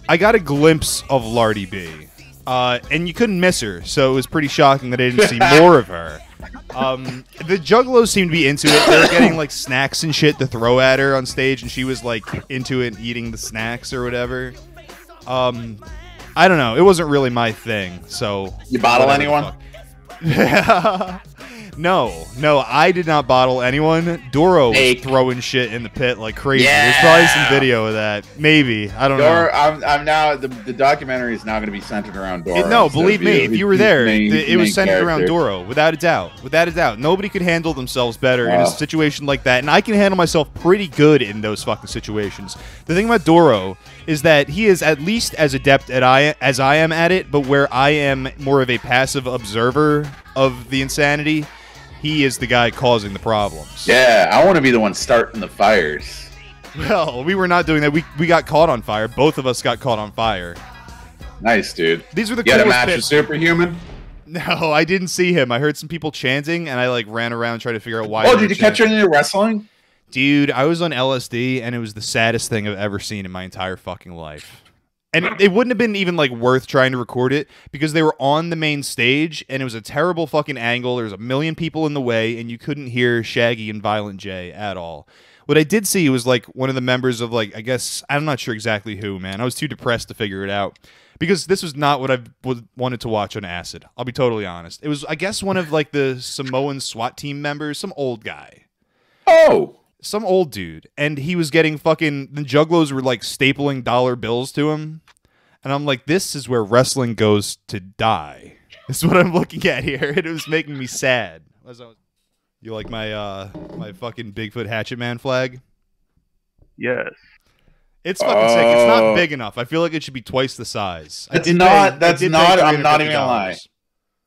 I got a glimpse of Lardy B, and you couldn't miss her, so it was pretty shocking that I didn't see more of her. The Juggalos seemed to be into it. They were getting like snacks and shit to throw at her on stage, and she was like into it, eating the snacks or whatever. I don't know. It wasn't really my thing. So you bottle anyone? No, I did not bottle anyone. Doro was throwing shit in the pit like crazy. Yeah. There's probably some video of that. Maybe. I don't know. I'm now the documentary is now going to be centered around Doro. No, believe me, if you were there, it was centered around Doro, without a doubt. Without a doubt. Nobody could handle themselves better in a situation like that, and I can handle myself pretty good in those fucking situations. The thing about Doro is that he is at least as adept as I am at it, but where I am more of a passive observer of the insanity, he is the guy causing the problems. Yeah, I want to be the one starting the fires. Well, we were not doing that. We got caught on fire. Both of us got caught on fire. Nice, dude. These were the you had a coolest match with Superhuman? No, I didn't see him. I heard some people chanting, and I like ran around trying to figure out why. Oh, did you catch any wrestling? Dude, I was on LSD, and it was the saddest thing I've ever seen in my entire fucking life. And it wouldn't have been even like worth trying to record it because they were on the main stage and it was a terrible fucking angle. There was a million people in the way and you couldn't hear Shaggy and Violent J at all. What I did see was like one of the members of like, I guess, I'm not sure exactly who, man. I was too depressed to figure it out because this was not what I wanted to watch on acid. I'll be totally honest. It was, I guess, one of like the Samoan SWAT team members, some old guy. Oh! Some old dude, and he was getting fucking... The Juggalos were, like, stapling dollar bills to him. And I'm like, this is where wrestling goes to die. This is what I'm looking at here. It was making me sad. You like my my fucking Bigfoot Hatchet Man flag? Yes. It's fucking sick. It's not big enough. I feel like it should be twice the size. I'm not even gonna lie.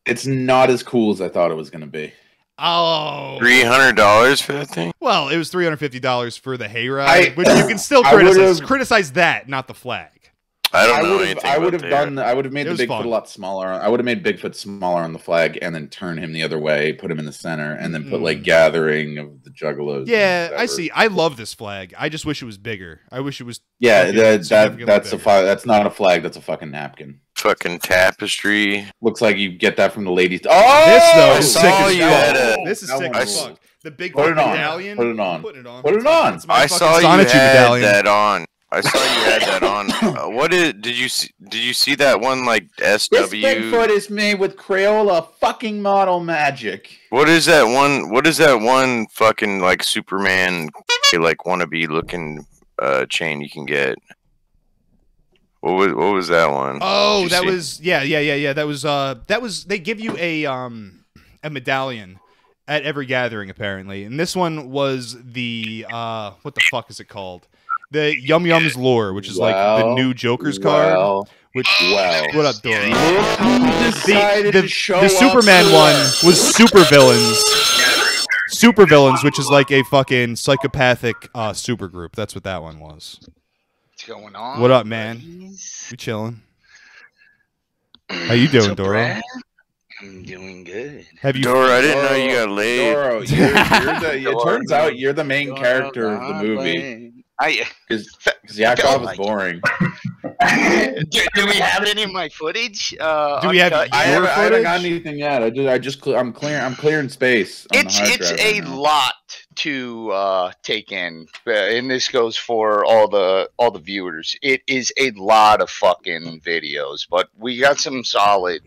It's not as cool as I thought it was going to be. Oh, $300 for that thing? Well, it was $350 for the hayride, which you can still criticize that, not the flag. I don't know anything. I would have made the Bigfoot a lot smaller. I would have made Bigfoot smaller on the flag, and then turn him the other way, put him in the center, and then put like Gathering of the Juggalos. Yeah, I see. I love this flag. I just wish it was bigger. I wish it was. Yeah, that's not a flag. That's a fucking napkin. Fucking tapestry. Looks like you get that from the ladies. Oh, this though is sick as fuck. This is sick as fuck. The big medallion. Put it on. Put it on. Put it on. I saw you had that on. I saw you had that on. Did you see that one like SW? This Bigfoot is made with Crayola fucking model magic. What is that one fucking like Superman like wannabe looking chain you can get? What was that one? Oh, that was yeah. That was they give you a medallion at every gathering apparently, and this one was the what the fuck is it called? The Yum Yum's lore, which is like the new Joker's card. What up, Dora? The Superman one was Super Villains, which is like a fucking psychopathic super group. That's what that one was. What's going on? What up, man? You chilling? How you doing, Dora? I'm doing good. Have you, Dora? I didn't know you got laid. Dora, it turns out you're the main character of the movie. Because Yakov is boring. Do we have any of my footage? Do we have? I haven't got anything yet. I'm clearing space. It's a lot to take in, and this goes for all the viewers. It is a lot of fucking videos, but we got some solid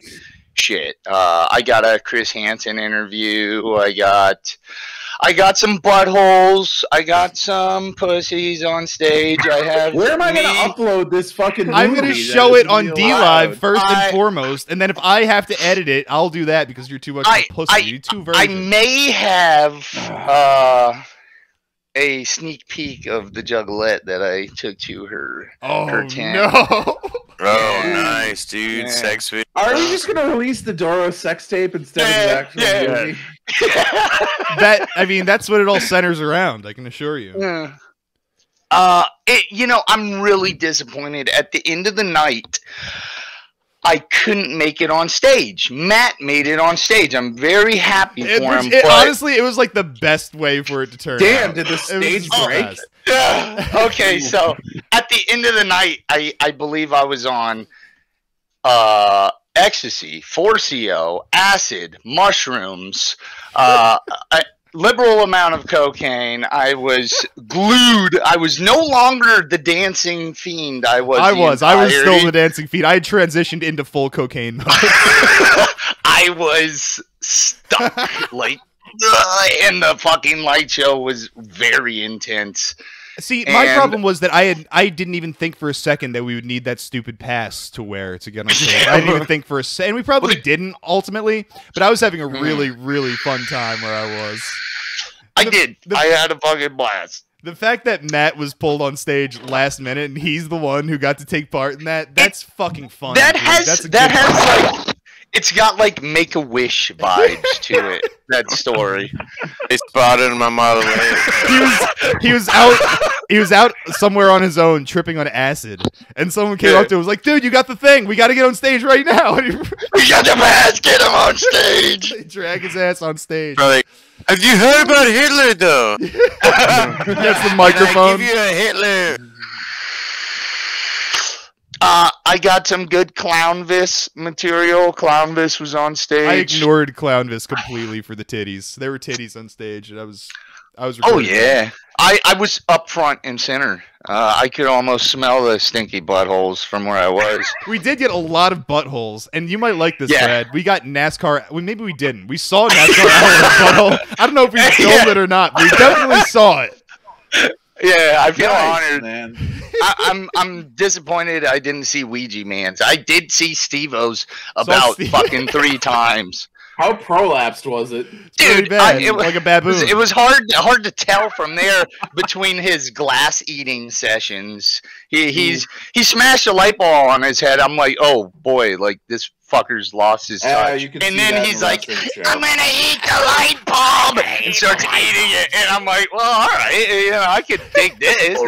shit. I got a Chris Hansen interview. I got some buttholes. I got some pussies on stage. Where am I going to upload this fucking movie? I'm going to show it on DLive first and foremost, and then if I have to edit it, I'll do that because you're too much of a pussy. You're too virgin. I may have a sneak peek of the Juggalette that I took to her tent. No. Oh, nice, dude. Yeah. Sex video. Are we just gonna release the Doro sex tape instead of the actual movie? That's what it all centers around. I can assure you. I'm really disappointed. At the end of the night, I couldn't make it on stage. Matt made it on stage. I'm very happy for him. Honestly, it was like the best way for it to turn out. Damn, did the stage break? Okay, so at the end of the night, I believe I was on ecstasy, 4CO, acid, mushrooms, a liberal amount of cocaine. I was glued. I was no longer the dancing fiend. I was still the dancing fiend. I had transitioned into full cocaine mode. I was stuck, like, and the fucking light show was very intense. See, my problem was that I didn't even think for a second that we would need that stupid pass to wear to get on stage. I didn't even think for a second. And we probably didn't ultimately, but I was having a really, really fun time where I was. I had a fucking blast. The fact that Matt was pulled on stage last minute and he's the one who got to take part in that's fucking fun. It's got like Make-A-Wish vibes to it. That story. They spotted him a mile away. He was out somewhere on his own tripping on acid, and someone came up to him and was like, "Dude, you got the thing. We got to get on stage right now." We got the pass. Get him on stage. They drag his ass on stage. Like, have you heard about Hitler though? That's the microphone. Can I give you a Hitler. I got some good Clownvis material. Clownvis was on stage. I ignored Clownvis completely for the titties. There were titties on stage, and I was. Oh yeah, I was up front and center. I could almost smell the stinky buttholes from where I was. We did get a lot of buttholes, and you might like this, Brad. We got NASCAR. Well, maybe we didn't. We saw NASCAR butthole. I don't know if we filmed it or not, but we definitely saw it. Yeah, I feel honored, man. I'm disappointed I didn't see Ouija Man's. I did see Steve-O's about fucking 3 times. How prolapsed was it? Dude, it was like a baboon. It was hard to tell from there between his glass eating sessions. He smashed a light ball on his head. I'm like, oh boy, like this fucker's lost his touch. And then he's like, I'm gonna eat the light bulb, and starts eating it. And I'm like, well, all right, I could take this.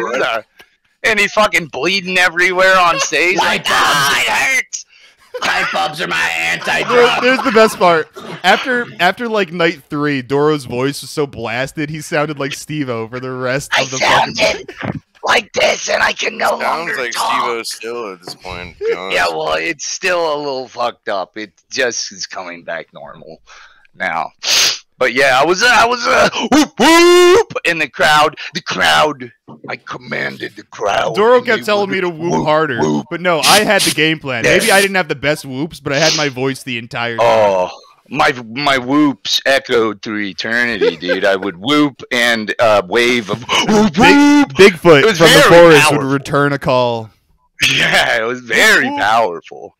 And he's fucking bleeding everywhere on stage. Light bulbs, it hurts. Light bulbs are my anti-drug. There's the best part. After like night 3, Doro's voice was so blasted, he sounded like Steve-O for the rest of the fucking like this, and I can no longer Sounds like talk. Steve-O still at this point. Yeah, well, it's still a little fucked up. It just is coming back normal now. But yeah, I was whoop whoop in the crowd. I commanded the crowd. Doro kept telling me to whoop harder, but no, I had the game plan. Maybe I didn't have the best whoops, but I had my voice the entire time. Oh, my whoops echoed through eternity, dude. I would whoop and wave of whoop. Bigfoot from the forest would return a call. Yeah, it was very powerful.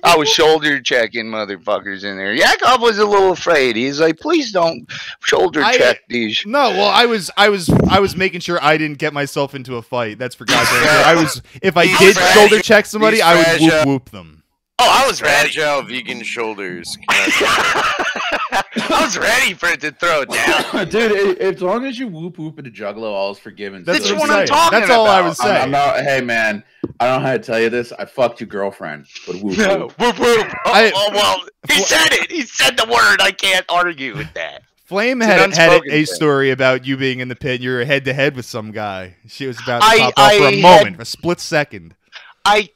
I was shoulder checking motherfuckers in there. Yakov was a little afraid. He's like, "Please don't shoulder check these." No, well, I was making sure I didn't get myself into a fight. That's for God's sake. If I did shoulder check somebody, I would whoop them. Oh, I was ready. Fragile vegan shoulders. I was ready for it to throw it down. Dude, as long as you whoop at a Juggalo, all is forgiven. That's what I'm talking That's all about. I was saying. Hey, man, I don't know how to tell you this. I fucked your girlfriend, but whoop. Well, he said it. He said the word. I can't argue with that. Flame had a story about you being in the pit. You were head-to-head with some guy. She was about to pop off for a moment, a split second. I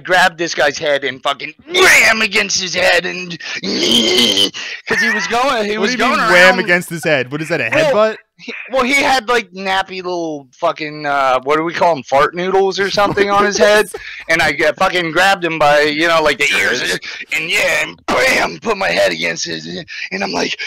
grabbed this guy's head and fucking wham against his head, and because he was going around. Wham against his head? What is that? A headbutt? Well, he had like nappy little fucking what do we call them, fart noodles or something on his head, and I fucking grabbed him by like the ears, and bam, put my head against his, and I'm like.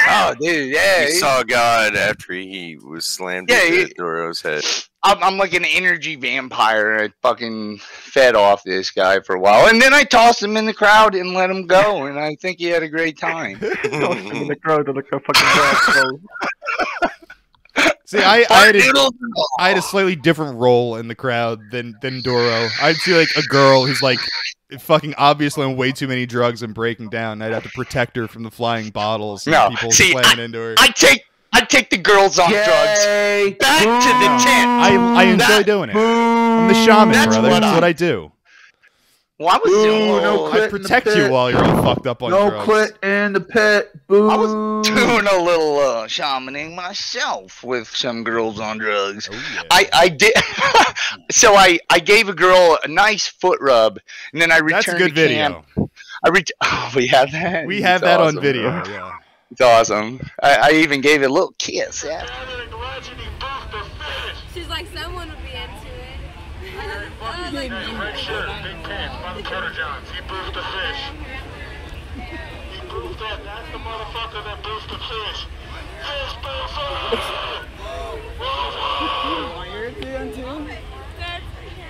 Oh, dude, yeah. He saw God after he was slammed into Doro's head. I'm like an energy vampire. I fucking fed off this guy for a while. And then I tossed him in the crowd and let him go. And I think he had a great time. Tossed him in the crowd like a fucking rat. See, I had a slightly different role in the crowd than Doro. I'd see like a girl who's like fucking obviously on way too many drugs and breaking down. I'd have to protect her from the flying bottles and people slamming into her. I take the girls off drugs. Back to the tent. I enjoy doing it. I'm the shaman, brother. That's what I do. Well, I was doing I protect you while you're all fucked up on drugs. No clit in the pit. Boo. I was doing a little shamaning myself with some girls on drugs. Oh, yeah. I did. So I gave a girl a nice foot rub, and then I returned That's a good to video. camp. Oh, we have that. We have that on video. Yeah. It's awesome. I even gave it a little kiss. Yeah. She's like, someone would be into it. Big shirt, big pants, Mother Cutter Johns. He boofed the fish. He boofed that. That's the motherfucker that boofed the fish. Fish boofer!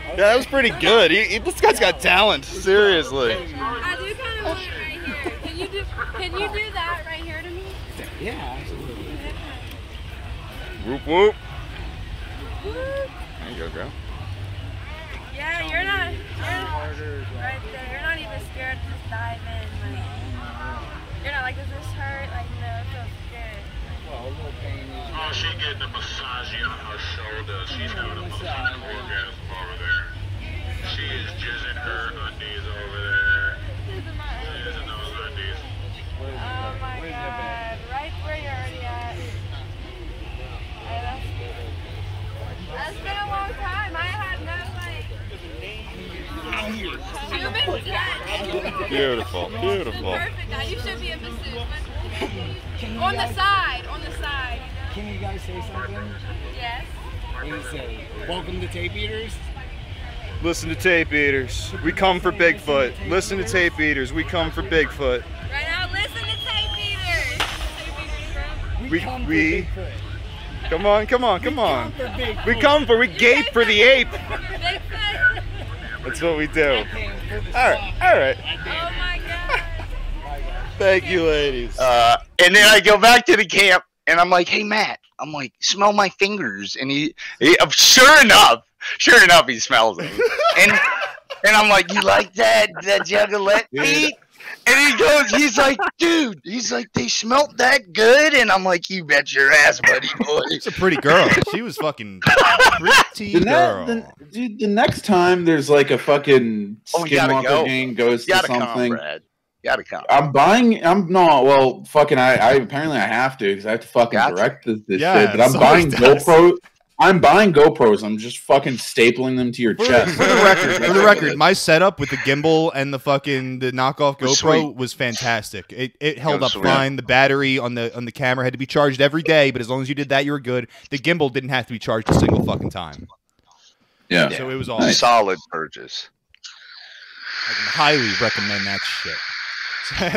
Yeah, that was pretty good. This guy's got talent. Seriously. I do kind of want it right here. Can you do that right here to me? Yeah, absolutely. Whoop whoop. Woo. There you go, girl. Yeah, you're not right there. You're not even scared to just dive in. Like, you're not like, does this hurt? Like, no, it feels good. Well, a little pain is... Oh, she's getting a massage on her shoulder. She's having a motherfucking orgasm over there. She is jizzing her undies over there. Jizzing those undies. Oh my god. Right where you're already at. That's been a long time. I had no, like... Human dead. Beautiful, beautiful. Perfect. Now you should be able to see. On the side. Can you guys say something? Yes. What do you say? Welcome to Tape Eaters? Listen to Tape Eaters. We come for Bigfoot. Listen to Tape Eaters. We come for Bigfoot. Right now, listen to Tape Eaters. Tape Eaters, bro. We come for we- Bigfoot. Come on, come on, come on. For Bigfoot. We gape for the ape. Bigfoot. That's what we do. Came for the All right, all right. Oh my god. Thank you, ladies. And then I go back to the camp, and I'm like, "Hey, Matt," I'm like, "Smell my fingers," and he sure enough, he smells them, and I'm like, "You like that Juggalette meat?" And he's like, "Dude," he's like, "They smelt that good," and I'm like, "You bet your ass, buddy boy." She's a pretty girl. She was fucking pretty girl. Dude, the next time there's like a fucking Oh, you gotta Skinwalker go. gang goes You to gotta come, something. Brad. You gotta come. I apparently I have to because I have to fucking Gotcha. direct this Yeah, shit. But I'm so buying does. GoPros. I'm buying GoPros. I'm just fucking stapling them to your chest. For the record, my setup with the gimbal and the knockoff Was GoPro sweet. was fantastic. It held was up sweet. fine. The battery on the camera had to be charged every day, but as long as you did that, you were good. The gimbal didn't have to be charged a single fucking time. Yeah. So it was awesome. Solid purchase. I can highly recommend that shit.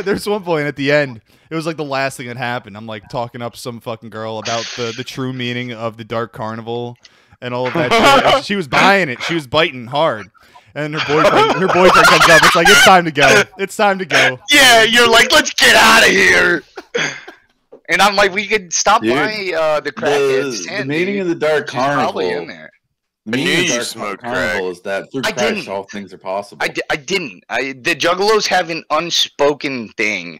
There's one point at the end. It was like the last thing that happened. I'm like talking up some fucking girl about the true meaning of the Dark Carnival and all of that shit. And she was buying it. She was biting hard. And her boyfriend comes up. It's like, it's time to go. It's time to go. Yeah, you're like, let's get out of here. And I'm like, we could stop Dude, by the crackhead's The tent, meaning dude. of the Dark She's probably Carnival. in there. The I knew meaning of you the Dark smoked Carnival crack. is that through I crack didn't. all things are possible. I didn't. The Juggalos have an unspoken thing,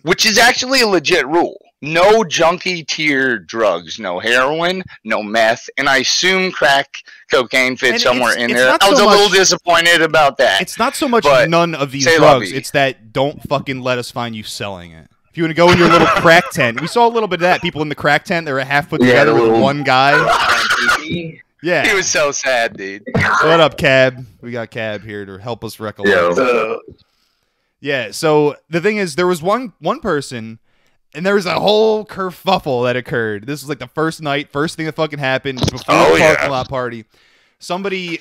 which is actually a legit rule. No junkie tier drugs, no heroin, no meth, and I assume crack cocaine fits And somewhere it's in there. not I was so a little much- disappointed about that. It's not so much But none of these say drugs. lovey. It's that don't fucking let us find you selling it. If you want to go in your little crack tent, we saw a little bit of that. People in the crack tent, they were half put together with one guy. Yeah. He was so sad, dude. What up, Cab? We got Cab here to help us recollect. Yeah, so the thing is, there was one person, and there was a whole kerfuffle that occurred. This was like the first night, first thing that fucking happened before the parking lot party. Somebody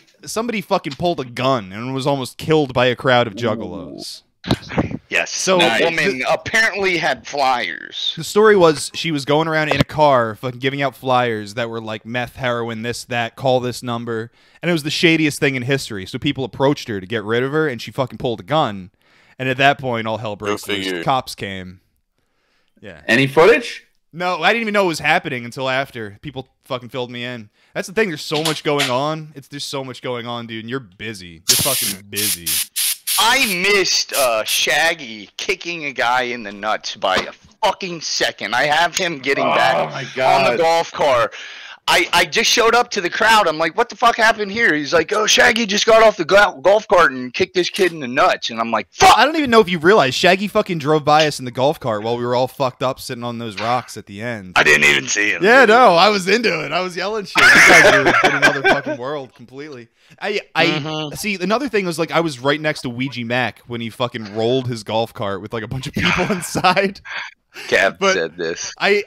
fucking pulled a gun and was almost killed by a crowd of juggalos. Yes. So the woman apparently had flyers. The story was she was going around in a car fucking giving out flyers that were like meth, heroin, this, that, call this number. And it was the shadiest thing in history. So people approached her to get rid of her, and she fucking pulled a gun. And at that point, all hell broke loose. Cops came. Yeah. Any footage? No, I didn't even know it was happening until after. People fucking filled me in. That's the thing. There's so much going on. There's so much going on, dude. And you're busy. You're fucking busy. I missed Shaggy kicking a guy in the nuts by a fucking second. I have him getting back my God. on the golf car. I just showed up to the crowd. I'm like, what the fuck happened here? He's like, oh, Shaggy just got off the golf cart and kicked this kid in the nuts. And I'm like, fuck. I don't even know if you realize Shaggy fucking drove by us in the golf cart while we were all fucked up sitting on those rocks at the end. I didn't even see him. Yeah, no, I was into it. I was yelling shit. You guys were in another fucking world completely. I see. Another thing was like I was right next to Ouija Mac when he fucking rolled his golf cart with like a bunch of people inside. Cap said this. I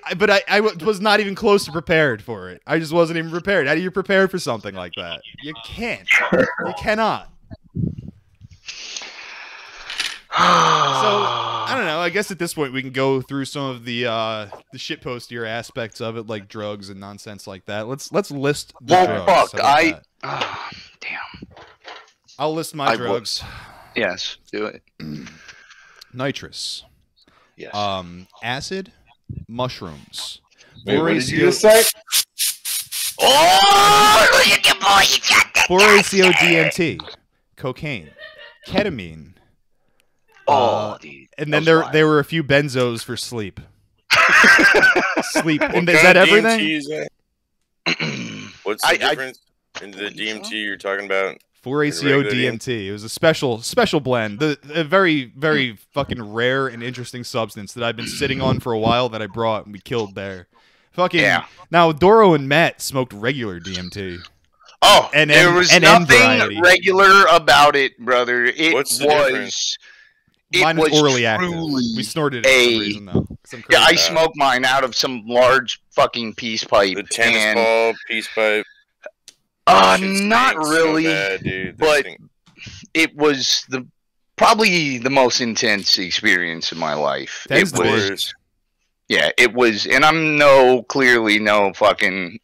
was not even close to prepared for it. I just wasn't even prepared. How do you prepare for something like that? You can't. You cannot. So I don't know. I guess at this point we can go through some of the shitpostier aspects of it, like drugs and nonsense like that. Let's list the drugs. Fuck. Damn. I'll list my drugs. Yes, do it. Nitrous. Yes. Acid, mushrooms. Wait, what did you just say? Oh, look at your boy. He got that 4-ACO-DMT, cocaine, ketamine. Dude. And then there were a few benzos for sleep. Sleep. And is that everything? What's the difference in the DMT you're talking about? 4-ACO-DMT. It was a special blend. A very, very fucking rare and interesting substance that I've been sitting on for a while that I brought and we killed there. Fucking yeah. Now Doro and Matt smoked regular DMT. Oh, and there was nothing regular about it, brother. It was. Mine was orally active. We snorted it for some reason, though. Yeah, I smoked mine out of some large fucking peace pipe. The tennis ball peace pipe. Not really, so bad, dude. but it was probably the most intense experience of my life. It was. Yeah, it was, and I'm clearly no fucking.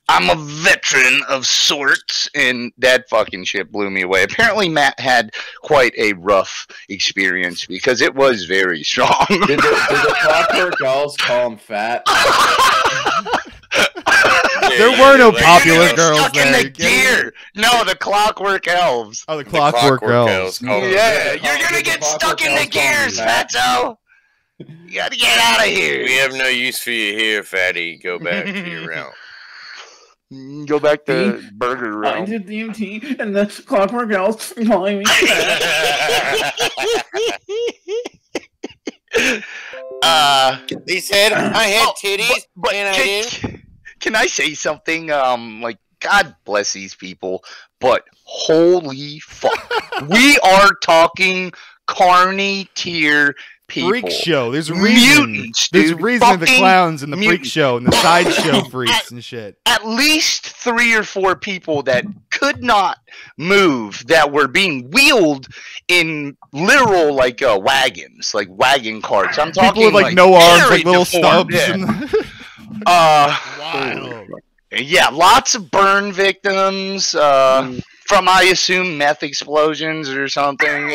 I'm a veteran of sorts, and that fucking shit blew me away. Apparently, Matt had quite a rough experience because it was very strong. Did the Clockwork Elves call him fat? There were no popular girls stuck in the gear. No, the Clockwork Elves. Oh, the Clockwork Elves. Yeah, you're gonna get stuck in the gears, Fatso. You gotta get out of here. We have no use for you here, fatty. Go back to your realm. Go back to Burger Realm. I did DMT, and the Clockwork Elves calling me They said I had titties, and I did. Can I say something? Like, God bless these people, but holy fuck. We are talking carny tier people. Freak show. There's a reason. Mutants, There's a dude. reason the clowns and the freak mutants. show and the sideshow freaks and shit. At least 3 or 4 people that could not move that were being wheeled in literal like wagons, like wagon carts. I'm talking people with like no arms, like little deformed, stubs. Wild. Yeah, lots of burn victims from, I assume, meth explosions or something.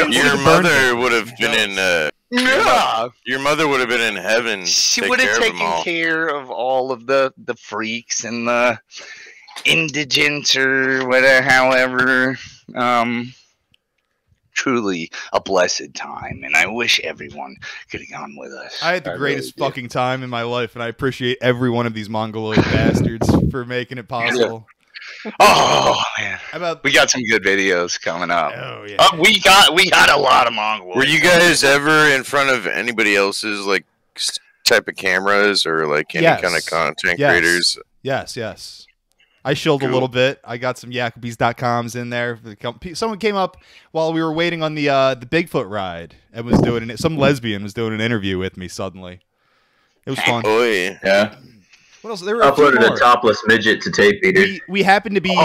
Your mother would have been in. Yeah. Your mother would have been in heaven. She would have taken care of all of the freaks and the indigents or whatever. However, truly a blessed time, and I wish everyone could have gone with us. I had the greatest fucking time in my life, and I appreciate every one of these mongoloid bastards for making it possible. Oh man, we got some good videos coming up. Oh yeah, we got a lot of mongoloids. Were you guys ever in front of anybody else's like type of cameras or like any kind of content creators? Yes. I shilled a little bit. I got some yakobies.coms in there. Someone came up while we were waiting on the Bigfoot ride and was doing it. Some lesbian was doing an interview with me suddenly. It was fun. Oh yeah. What else? There were uploaded a topless midget to Tape Eaters. We happened to be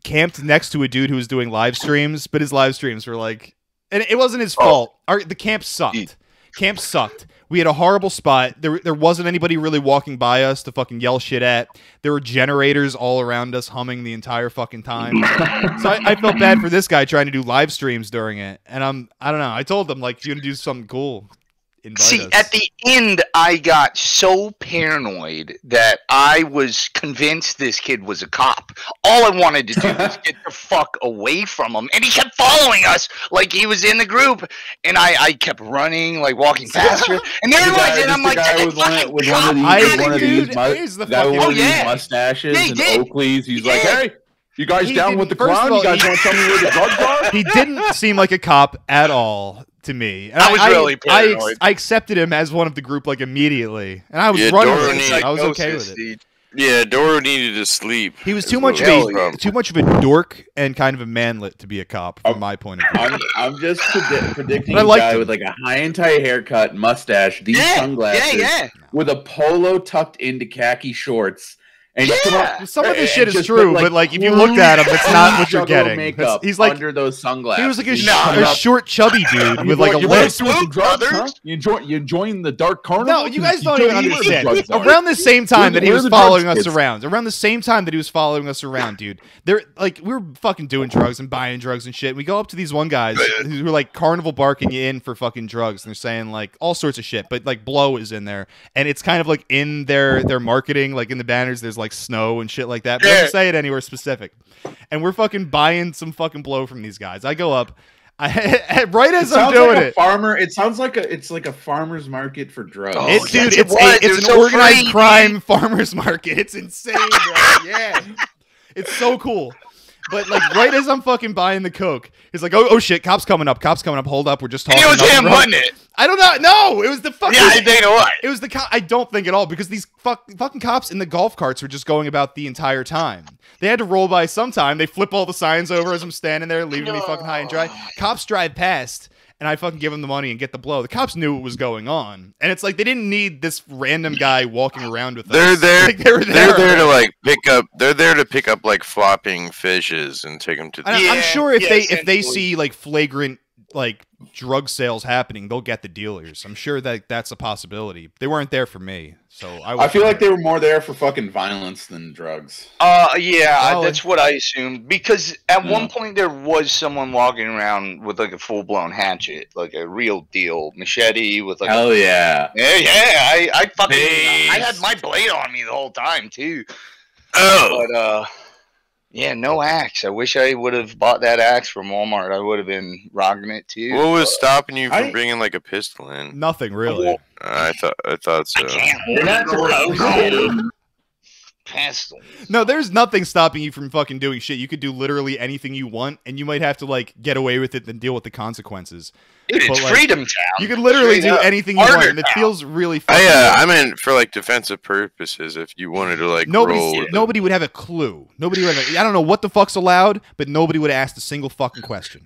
camped next to a dude who was doing live streams, but his live streams were like, and it wasn't his fault. The camp sucked. Camp sucked. We had a horrible spot. There wasn't anybody really walking by us to fucking yell shit at. There were generators all around us humming the entire fucking time. So I felt bad for this guy trying to do live streams during it. And I don't know. I told him, like, if you're going to do something cool, invite See, us. at the end, I got so paranoid that I was convinced this kid was a cop. All I wanted to do was get the fuck away from him, and he kept following us like he was in the group. And I kept running, like walking faster. And there he was, and I'm like, with one of these mustaches and Oakleys. He's like, hey. You guys down with the clown? You guys want to tell me where the drugs are? He didn't seem like a cop at all to me. And I was really paranoid. I accepted him as one of the group like immediately, and I was running with it. I was okay with it. Yeah, Doro needed to sleep. He was too much of a dork and kind of a manlet to be a cop, from my point of view. I'm just predicting a guy with like a high and tight haircut, mustache, these sunglasses, with a polo tucked into khaki shorts. And some of this shit is true, but like if you look at him, it's not what you're getting. He's like under those sunglasses. He was like a short, chubby dude with like a list. You enjoying the dark carnival? No, you guys don't even understand. Around the same time that he was following us around, dude, they're like we were fucking doing drugs and buying drugs and shit. We go up to these one guys who were like carnival barking you in for fucking drugs, and they're saying like all sorts of shit, but like blow is in there, and it's kind of like in their marketing, like in the banners, there's like snow and shit like that. But don't say it anywhere specific. And we're fucking buying some fucking blow from these guys. I go up, right as I'm doing it. It sounds like it's like a farmer's market for drugs. Oh, it's an organized crime farmer's market. It's insane, bro. Yeah, it's so cool. But like right as I'm fucking buying the coke, he's like, "Oh shit, cops coming up! Hold up, we're just talking." It was him, wasn't it? I don't know. No, it was the fucking. Yeah, I think it was. It was the cop. I don't think at all because these fucking cops in the golf carts were just going about the entire time. They had to roll by sometime. They flip all the signs over as I'm standing there, leaving me fucking high and dry. Cops drive past. And I fucking give them the money and get the blow. The cops knew what was going on, and it's like they didn't need this random guy walking around with us. They're there. Like, they're there to like pick up. They're there to pick up like flopping fishes and take them to. I'm sure if they see like flagrant like drug sales happening, they'll get the dealers. I'm sure that that's a possibility. They weren't there for me, so I feel like they were more there for fucking violence than drugs. That's what I assumed. Because at one point there was someone walking around with like a full blown hatchet, like a real deal machete with like. Hell yeah! I fucking I had my blade on me the whole time too. Oh, but yeah, no axe. I wish I would have bought that axe from Walmart. I would have been rocking it too. What was stopping you from bringing like a pistol in? Nothing really. I thought so. You're not supposed to. Pistol. No, there's nothing stopping you from fucking doing shit. You could do literally anything you want, and you might have to like get away with it and deal with the consequences. Dude, it's like, Freedom Town. You could literally do anything you want, and it feels really fun. I meant for like defensive purposes. If you wanted to like nobody would have a clue. Nobody would have I don't know what the fuck's allowed, but nobody would have asked a single fucking question.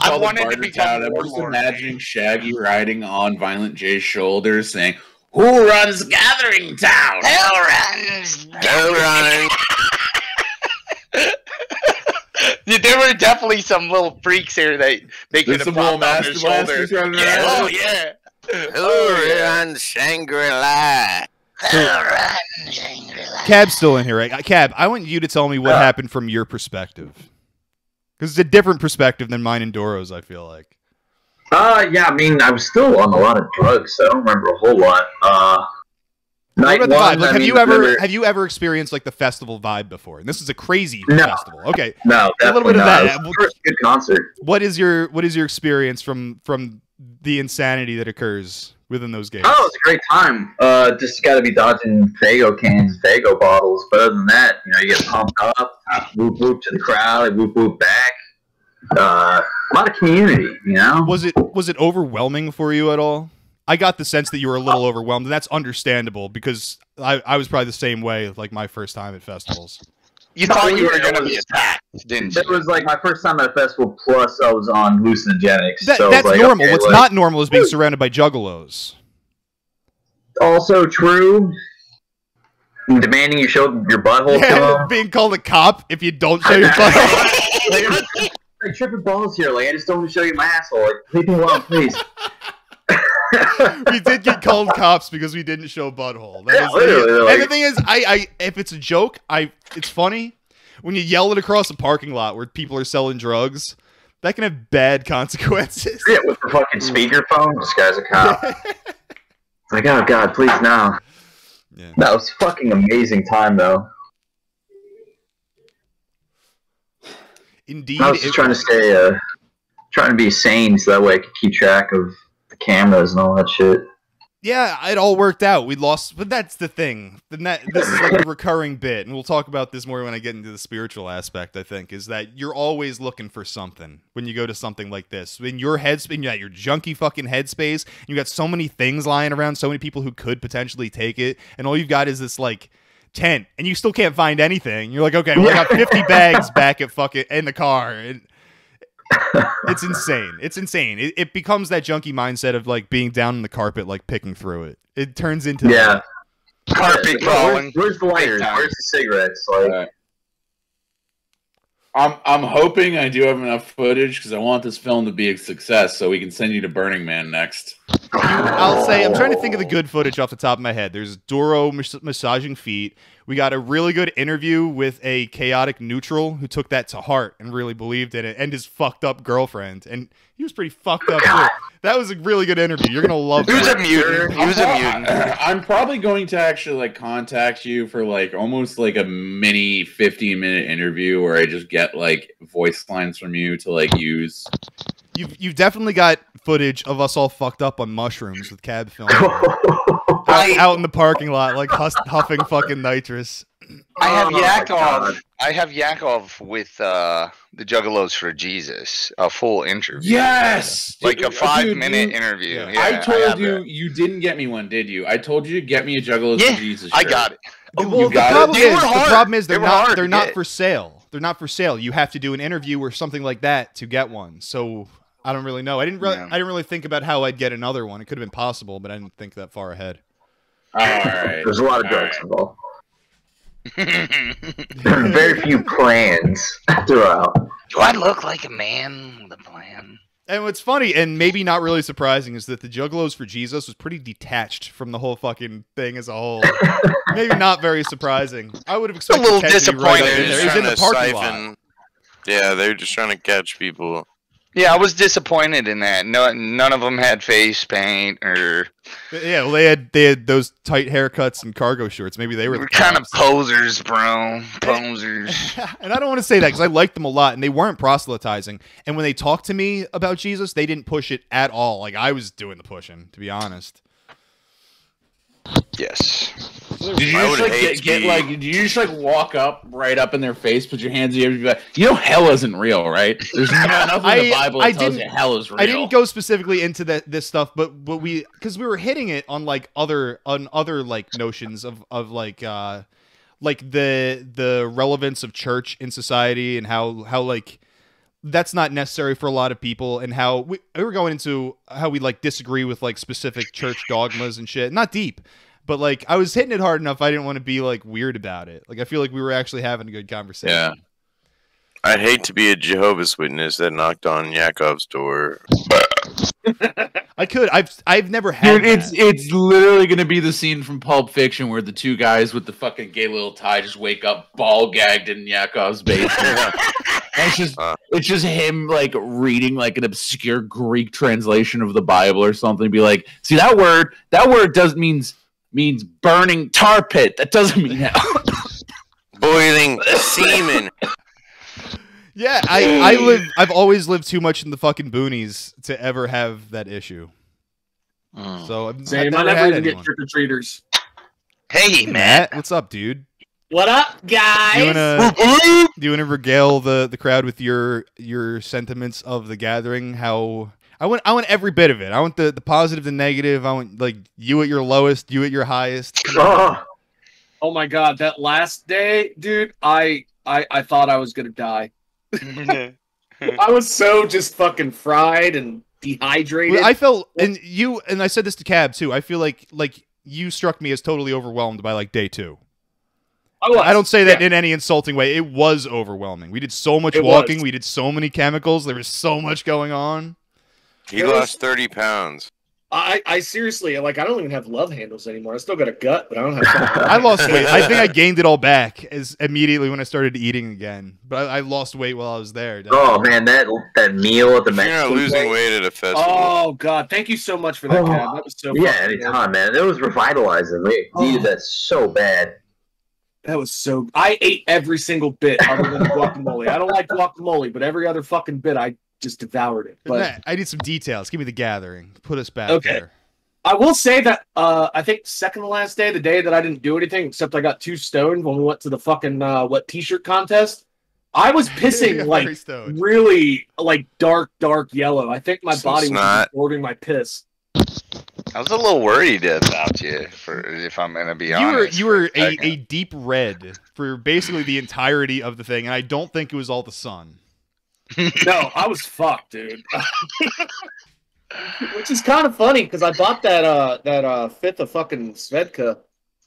I wanted to become I'm just imagining Shaggy riding on Violent J's shoulders saying, "Who runs Gathering Town? Hell runs. Hell runs." There were definitely some little freaks here that they could have popped on their shoulders. Oh yeah. Who runs Shangri-La? Cab's still in here, right? Cab, I want you to tell me what happened from your perspective. Because it's a different perspective than mine and Doro's, I feel like. Yeah, I mean, I was still on a lot of drugs, so I don't remember a whole lot. Night one, like, have you ever experienced like the festival vibe before? And this is a crazy festival. Okay, no, a little bit of that. Good concert. What is your experience from the insanity that occurs within those games? Oh, it's a great time. Just got to be dodging Faygo cans, Faygo bottles. But other than that, you get pumped up, whoop whoop to the crowd, whoop whoop back. A lot of community, Was it overwhelming for you at all? I got the sense that you were a little overwhelmed, and that's understandable because I was probably the same way, like my first time at festivals. You thought you were going to be attacked, didn't you? It was like my first time at a festival, plus I was on hallucinogenics. That's like, normal. What's not normal is being surrounded by juggalos. Also true. Demanding you show your butthole to them. Being called a cop if you don't show your butthole. Like, tripping balls here. Like, I just don't want to show you my asshole. Like, leave me alone, please. We did get called cops because we didn't show butthole. And the thing is, I if it's a joke, it's funny. When you yell it across a parking lot where people are selling drugs, That can have bad consequences. Yeah, with the fucking speakerphone, this guy's a cop. It's like, oh god, please no. Yeah. That was fucking amazing time though. Indeed, I was just trying to stay, trying to be sane so that way I could keep track of the cameras and all that shit. Yeah, it all worked out. We lost, but that's the thing. This is like a recurring bit, and we'll talk about this more when I get into the spiritual aspect, I think, is that you're always looking for something when you go to something like this. In your headspace, you got your junky fucking headspace, you got so many things lying around, so many people who could potentially take it, and all you've got is this, like, tent, and you still can't find anything. You're like, okay, well, I got 50 bags back at fucking in the car, and it's insane. It's insane. It becomes that junkie mindset of like being down on the carpet, like picking through it. It turns into carpet crawling. Where's the lighters? Where's the cigarettes? Like, I'm hoping I do have enough footage because I want this film to be a success, so we can send you to Burning Man next. I'll say I'm trying to think of the good footage off the top of my head. There's Doro massaging feet. We got a really good interview with a chaotic neutral who took that to heart and really believed in it, and his fucked up girlfriend. And he was pretty fucked up too. That was a really good interview. You're gonna love it. He was a mutant. He was a mutant. I'm probably going to actually like contact you for like almost like a mini 15-minute interview where I just get like voice lines from you to like use. You've definitely got footage of us all fucked up on mushrooms with cab film. out in the parking lot, like huffing fucking nitrous. I have Yakov. I have Yakov with the Juggalos for Jesus, a full interview. Yes, like a 5-minute interview. Yeah. Yeah, I told you didn't get me one, did you? I told you to get me a Juggalos for Jesus shirt. I got it. Well, the problem is they're not for sale. They're not for sale. You have to do an interview or something like that to get one. So I don't really know. I didn't really think about how I'd get another one. It could have been possible, but I didn't think that far ahead. All right. There's a lot of drugs involved. There are very few plans throughout. Do I look like a man with a plan? And what's funny, and maybe not really surprising, is that the Juggalos for Jesus was pretty detached from the whole fucking thing as a whole. Maybe not very surprising. I would have expected a little Ted disappointed. To be right up in there. He's in the parking lot. Yeah, they were just trying to catch people. Yeah, I was disappointed in that. None of them had face paint or. Yeah, well, they had those tight haircuts and cargo shorts. Maybe they were the kind of posers, bro. Posers. And I don't want to say that because I liked them a lot, and they weren't proselytizing. And when they talked to me about Jesus, they didn't push it at all. Like I was doing the pushing, to be honest. Yes. Did you just like did you just like walk up right up in their face, put your hands in the air, and be like, you know hell isn't real, right? There's nothing in the Bible that tells you hell is real. I didn't go specifically into this stuff, but because we were hitting it on like other like notions of like the relevance of church in society and how like that's not necessary for a lot of people, and how we were going into how we like disagree with like specific church dogmas and shit. Not deep, but like I was hitting it hard enough. I didn't want to be like weird about it. Like I feel like we were actually having a good conversation. Yeah. I'd hate to be a Jehovah's Witness that knocked on Yakov's door. I could. I've never had. Dude, it's literally gonna be the scene from Pulp Fiction where the two guys with the fucking gay little tie just wake up ball gagged in Yakov's basement. It's just him like reading like an obscure Greek translation of the Bible or something. Be like, see that word means burning tar pit. That doesn't mean hell. Boiling semen. Yeah, I've always lived too much in the fucking boonies to ever have that issue. So I've never even get trick or treaters. Hey, Matt, what's up, dude? What up, guys? Do you wanna regale the crowd with your sentiments of the gathering? How I want every bit of it. I want the positive, the negative. I want like you at your lowest, you at your highest. Oh my god, that last day, dude, I thought I was gonna die. I was so just fucking fried and dehydrated. I felt, and I said this to Cab too. I feel like you struck me as totally overwhelmed by like day 2. I don't say that in any insulting way. It was overwhelming. We did so much walking. We did so many chemicals. There was so much going on. He lost 30 pounds. I seriously, like, I don't even have love handles anymore. I still got a gut, but I don't have. I lost weight. I think I gained it all back as immediately when I started eating again. But I lost weight while I was there. Oh man, that meal at the If you're not Mexican losing place- weight at a festival. Oh God, thank you so much for that, Cam. That was so. Yeah, fucking anytime, man. It was revitalizing. We needed that so bad. That was so. I ate every single bit other than guacamole. I don't like guacamole, but every other fucking bit, I just devoured it. But Matt, I need some details. Give me the gathering. Put us back Okay. there. I will say that I think second to last day, the day that I didn't do anything except I got too stoned when we went to the fucking what t-shirt contest. I was pissing Very like stoned. really like dark yellow. I think my Some body was snot. absorbing my piss. I was a little worried about you, if I'm gonna be honest. You were for a second. a deep red for basically the entirety of the thing, and I don't think it was all the sun. No, I was fucked, dude. Which is kind of funny because I bought that fifth of fucking Svedka,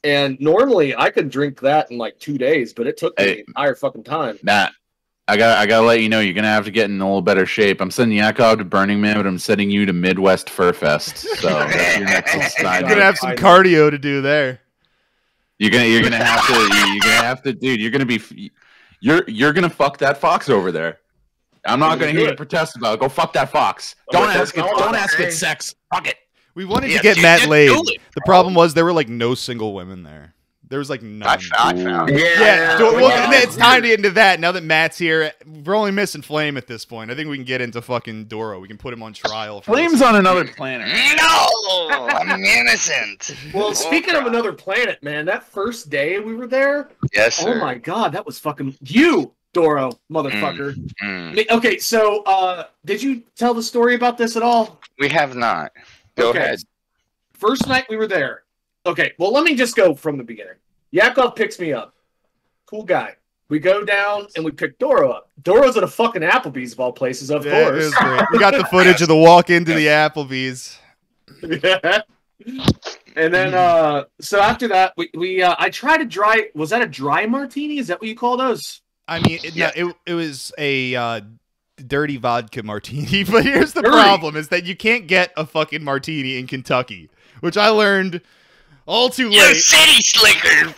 and normally I could drink that in like 2 days, but it took me the entire fucking time. Matt, I gotta let you know you're gonna have to get in a little better shape. I'm sending Yakov to Burning Man, but I'm sending you to Midwest Fur Fest. So that's your next You're assignment. gonna have some cardio to do there. You're gonna have to, dude. You're gonna fuck that fox over there. I'm not gonna hear you protest about it. Go fuck that fox. Don't ask it sex. Fuck it. We wanted Yeah, to get dude, Matt just laid. do it, The problem was there were like no single women there. There was like none. I found it. Yeah, well, yeah. it's time to get into that. Now that Matt's here, we're only missing Flame at this point. I think we can get into fucking Doro. We can put him on trial. For Flame's this. on another planet. No, I'm innocent. Well, speaking of another planet, man, that first day we were there, Yes, sir. oh my god, that was fucking you, Doro, motherfucker. Mm. Okay, so did you tell the story about this at all? We have not. Go Okay. ahead. First night we were there. Okay, well, let me just go from the beginning. Yakov picks me up. Cool guy. We go down and we pick Doro up. Doro's at a fucking Applebee's of all places, of Yeah, it course. was great. We got the footage of the walk into the Applebee's. Yeah. And then, so after that, I tried a dry. Was that a dry martini? Is that what you call those? I mean, it was a dirty vodka martini. But here's the Dirty. problem: is that you can't get a fucking martini in Kentucky, which I learned all too You late. city slicker.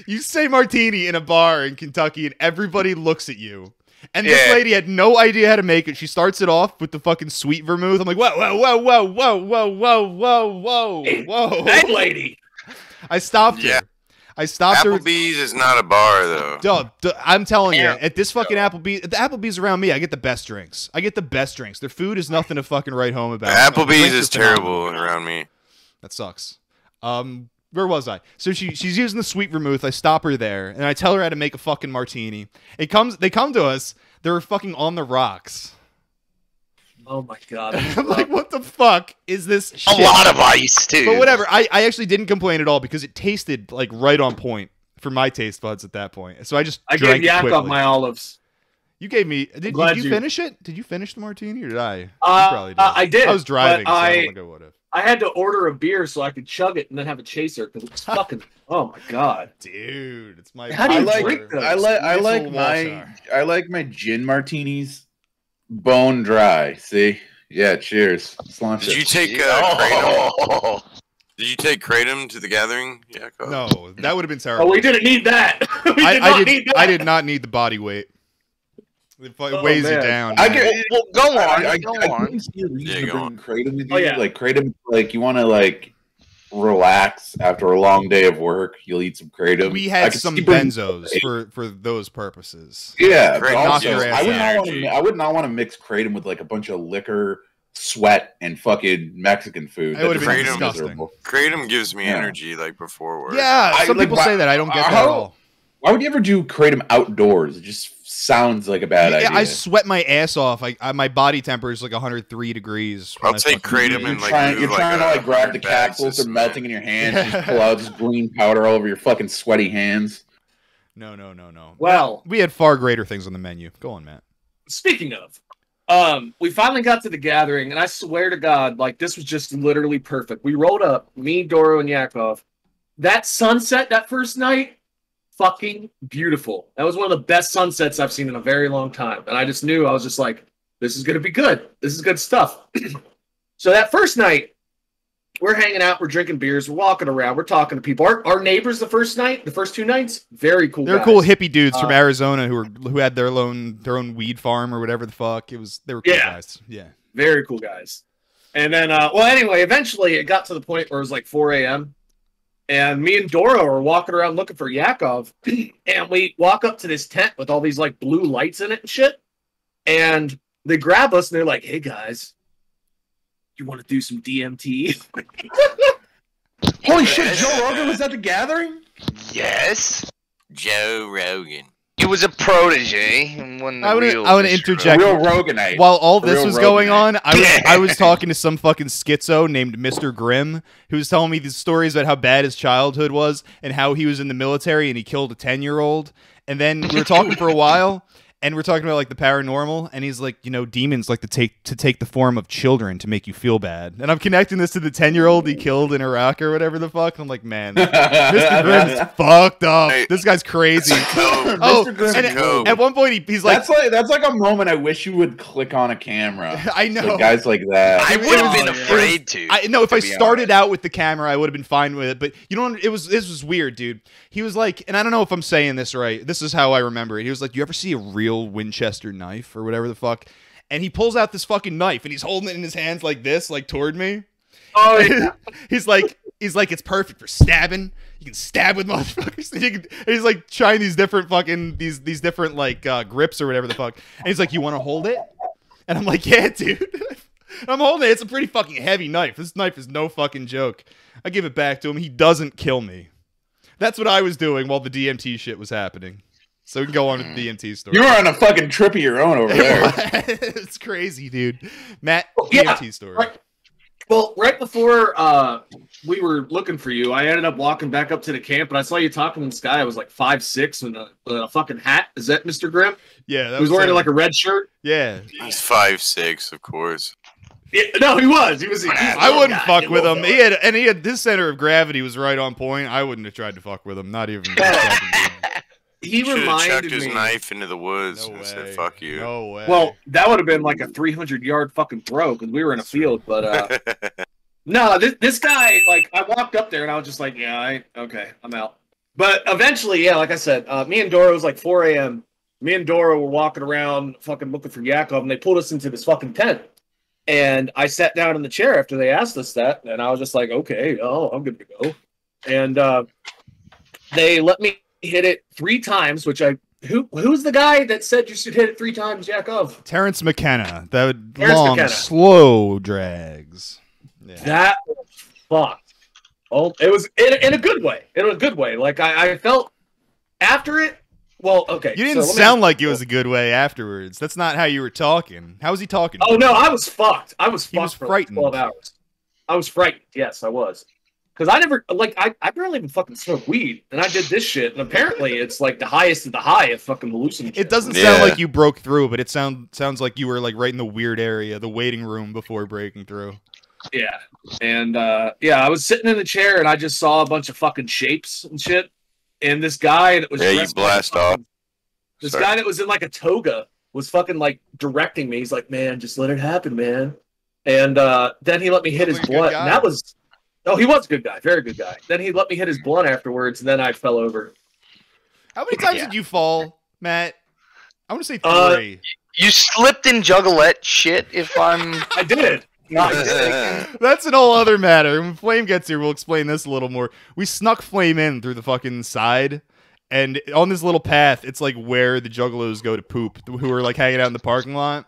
You say martini in a bar in Kentucky, and everybody looks at you. And this Yeah. lady had no idea how to make it. She starts it off with the fucking sweet vermouth. I'm like, whoa, whoa, whoa, whoa, whoa, whoa, whoa, whoa, whoa. That lady. I stopped her. Yeah. I stopped her. Applebee's is not a bar though. Duh, I'm telling Yeah. you, at this fucking Applebee's, the Applebee's around me, I get the best drinks. Their food is nothing to fucking write home about. The Applebee's drinks is are phenomenal. terrible around me. That sucks. Where was I? So she's using the sweet vermouth. I stop her there, and I tell her how to make a fucking martini. They come to us. They're fucking on the rocks. Oh my god. I'm like, what the fuck is this A shit? lot of ice, too. But whatever. I actually didn't complain at all because it tasted like right on point for my taste buds at that point. So I just I drank gave it Yakov quickly. my olives. You gave me. Did glad you you- finish it? Did you finish the martini or did I? You I did. I was driving, but so I don't think I would have. I had to order a beer so I could chug it and then have a chaser because it was fucking. Oh my god. Dude, it's my. How do you I drink those? I like my gin martinis bone dry. See? Yeah, cheers. Slaunch Did it. you take Oh. Did you take Kratom to the gathering? Yeah. No, that would have been Oh, terrible. we didn't need that. We I, did I not did. need that. I did not need the body weight. It Oh, weighs you man. down. I man. get- Well, go on. I Go couldn't on. see a reason Yeah, to go bring on. Kratom with you. Oh, yeah. Like Kratom, like you want to like relax after a long day of work. You'll eat some Kratom. We I had could some see bringing- benzos for those purposes. Yeah, but Kratom knock also, your ass out. I would not want to mix Kratom with like a bunch of liquor, sweat, and fucking Mexican food. It would've That been just sounds disgusting. miserable. Kratom gives me Yeah. energy like before work. Yeah, I- some like, people why- say that. I don't get that how- at all. Why would you ever do Kratom outdoors? It just sounds like a bad Yeah, idea. I sweat my ass off. My body temperature is like 103 degrees. when I'll I take fucking- Kratom and like you're move, trying to a like grab the 100 bags capsules, of they're cement. melting in your hands. You just pull out this green powder all over your fucking sweaty hands. No. Well, We had far greater things on the menu. Go on, Matt. speaking of, we finally got to the gathering, and I swear to God, like this was just literally perfect. We rolled up, me, Doro, and Yakov. That sunset that first night, fucking beautiful. That was one of the best sunsets I've seen in a very long time. And I just knew, I was just like, this is gonna be good. This is good stuff. So that first night, we're hanging out, we're drinking beers, we're walking around, we're talking to people. Our neighbors the first 2 nights, very cool. They're guys. cool hippie dudes from Arizona who had their own weed farm or whatever the fuck. They were cool guys. Yeah. Very cool guys. And then well anyway, eventually it got to the point where it was like 4 a.m. and me and Doro are walking around looking for Yakov, and we walk up to this tent with all these like blue lights in it and shit. And they grab us and they're like, "Hey guys, you want to do some DMT?" Holy shit, Joe Rogan was at the gathering? Yes. Joe Rogan. He was a protege. When I want to interject. Real Roganite. While all this was going on, Roganite. I was talking to some fucking schizo named Mr. Grimm, who was telling me these stories about how bad his childhood was and how he was in the military and he killed a 10-year-old. And then we were talking for a while, and we're talking about like the paranormal, and he's like, you know, demons like to take the form of children to make you feel bad. And I'm connecting this to the 10-year-old he killed in Iraq or whatever the fuck. I'm like, man, Mr. Grimm is fucked up. This guy's crazy. Mr. Grimm And at one point he's like, that's like a moment I wish you would click on a camera. I know. Like guys like that. I would have been afraid to. If I started out with the camera, I would have been fine with it. But you know, this was weird, dude. He was like, and I don't know if I'm saying this right. This is how I remember it. He was like, "You ever see a real Winchester knife or whatever the fuck?" And he pulls out this fucking knife and he's holding it in his hands like this, like toward me. Oh yeah. he's like, it's perfect for stabbing. You can stab with motherfuckers. And he's like trying these different fucking these different like grips or whatever the fuck. And he's like, "You want to hold it?" And I'm like, "Yeah, dude." I'm holding it. It's a pretty fucking heavy knife. This knife is no fucking joke. I give it back to him. He doesn't kill me. That's what I was doing while the DMT shit was happening. So we can go on with the DMT story. You were on a fucking trip of your own over there. It's crazy, dude. Matt, Yeah, DMT story. Right before we were looking for you, I ended up walking back up to the camp, and I saw you talking to this guy. I was like 5'6" with a fucking hat. Is that Mr. Grimm? Yeah, he was wearing like a red shirt. Yeah, he's 5'6", of course. Yeah, no, he was. I wouldn't fuck with him. He had his center of gravity was right on point. I wouldn't have tried to fuck with him. Not even. He reminded chucked his me. knife into the woods and said, "Fuck you." No way. Well, that would have been like a 300-yard fucking throw because we were in a field. But no, this guy, like, I walked up there and I was just like, yeah, okay, I'm out. But eventually, yeah, like I said, me and Doro, it was like 4 a.m. Me and Doro were walking around fucking looking for Yakov, and they pulled us into this fucking tent. And I sat down in the chair after they asked us that, and I was just like, okay, I'm good to go. And they let me hit it 3 times, which who's the guy that said you should hit it 3 times, Yakov? Terrence McKenna. That would slow drags. Yeah. That was fucked. Oh, it was in a good way. In a good way. Like I felt after it. Well, okay. You didn't sound like it was a good way afterwards. That's not how you were talking. How was he talking? Oh no, I was fucked. I was fucked for like frightened. 12 hours. I was frightened. Yes, I was. Because I never, like, I barely even fucking smoke weed, and I did this shit, and apparently it's like the highest of the high of fucking hallucinogens. It doesn't sound like you broke through, but it sounds like you were like right in the weird area, the waiting room before breaking through. Yeah, and yeah, I was sitting in the chair, and I just saw a bunch of fucking shapes and shit, and this guy that was you blast off. This guy that was in like a toga was fucking like directing me. He's like, "Man, just let it happen, man." And then he let me hit his blunt, and that was. Oh, he was a good guy. Very good guy. Then he let me hit his blunt afterwards, and then I fell over. How many times did you fall, Matt? I want to say 3. You slipped in juggalette shit, if I'm... I did. That's an whole other matter. When Flame gets here, we'll explain this a little more. We snuck Flame in through the fucking side, and on this little path, it's like where the Juggalos go to poop, who are like hanging out in the parking lot.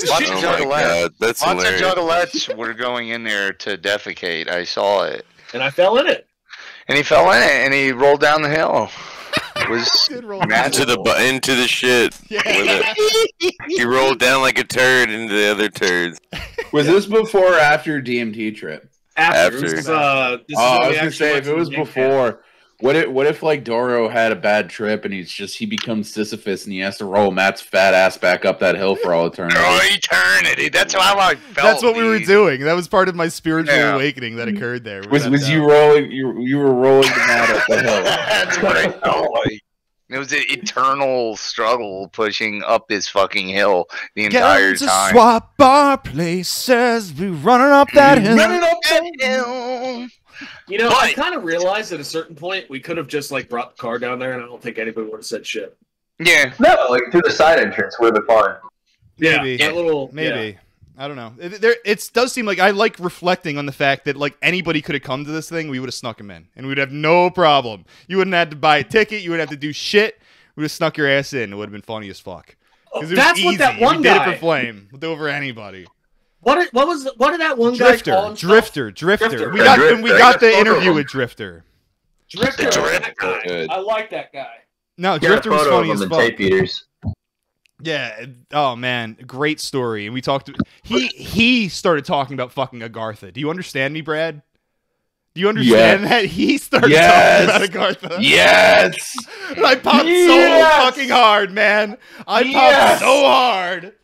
Lots of juggalettes. That's Lots of hilarious. juggalettes were going in there to defecate. I saw it. And I fell in it. And he fell in it, and he rolled down the hill. It was into the shit. Yeah. With it. He rolled down like a turd into the other turds. Was this before or after your DMT trip? After. After. This is I was gonna say if it was before. What if like Doro had a bad trip and he becomes Sisyphus and he has to roll Matt's fat ass back up that hill for all eternity? For eternity. That's how I felt. That's what we were doing. That was part of my spiritual awakening that occurred there. Was you rolling? You were rolling Matt up the hill. That's right. It was an eternal struggle pushing up this fucking hill the entire time. Swap our places. We running up that hill. Running up that hill. You know, I kind of realized at a certain point we could have just like brought the car down there, and I don't think anybody would have said shit. Yeah. No, like through the side entrance would have been fine. Maybe. Yeah, Maybe. Yeah. I don't know. It does seem like I like reflecting on the fact that like anybody could have come to this thing. We would have snuck him in, and we'd have no problem. You wouldn't have to buy a ticket. You wouldn't have to do shit. We would have snuck your ass in. It would have been funny as fuck. Oh, It that's was what easy. that one we did guy. it for Flame over anybody. What did that one guy call himself? Drifter. We Drifter. got the interview with Drifter. Drifter. That guy. I like that guy. No, Got a Drifter was photo funny of as him fuck. in Tape Eaters. Yeah. Oh man, great story. And we talked. He started talking about fucking Agartha. Do you understand me, Brad? Do you understand that he started talking about Agartha? Yes. And I popped so fucking hard, man. I popped so hard.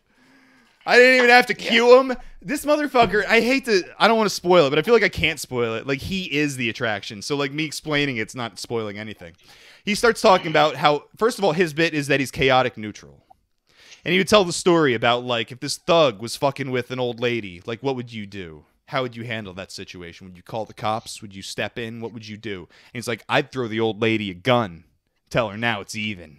I didn't even have to cue him. This motherfucker, I don't want to spoil it, but I feel like I can't spoil it. Like, he is the attraction. So, like, me explaining it's not spoiling anything. He starts talking about how, first of all, his bit is that he's chaotic neutral. And he would tell the story about, like, if this thug was fucking with an old lady, like, what would you do? How would you handle that situation? Would you call the cops? Would you step in? What would you do? And he's like, I'd throw the old lady a gun. Tell her now it's even.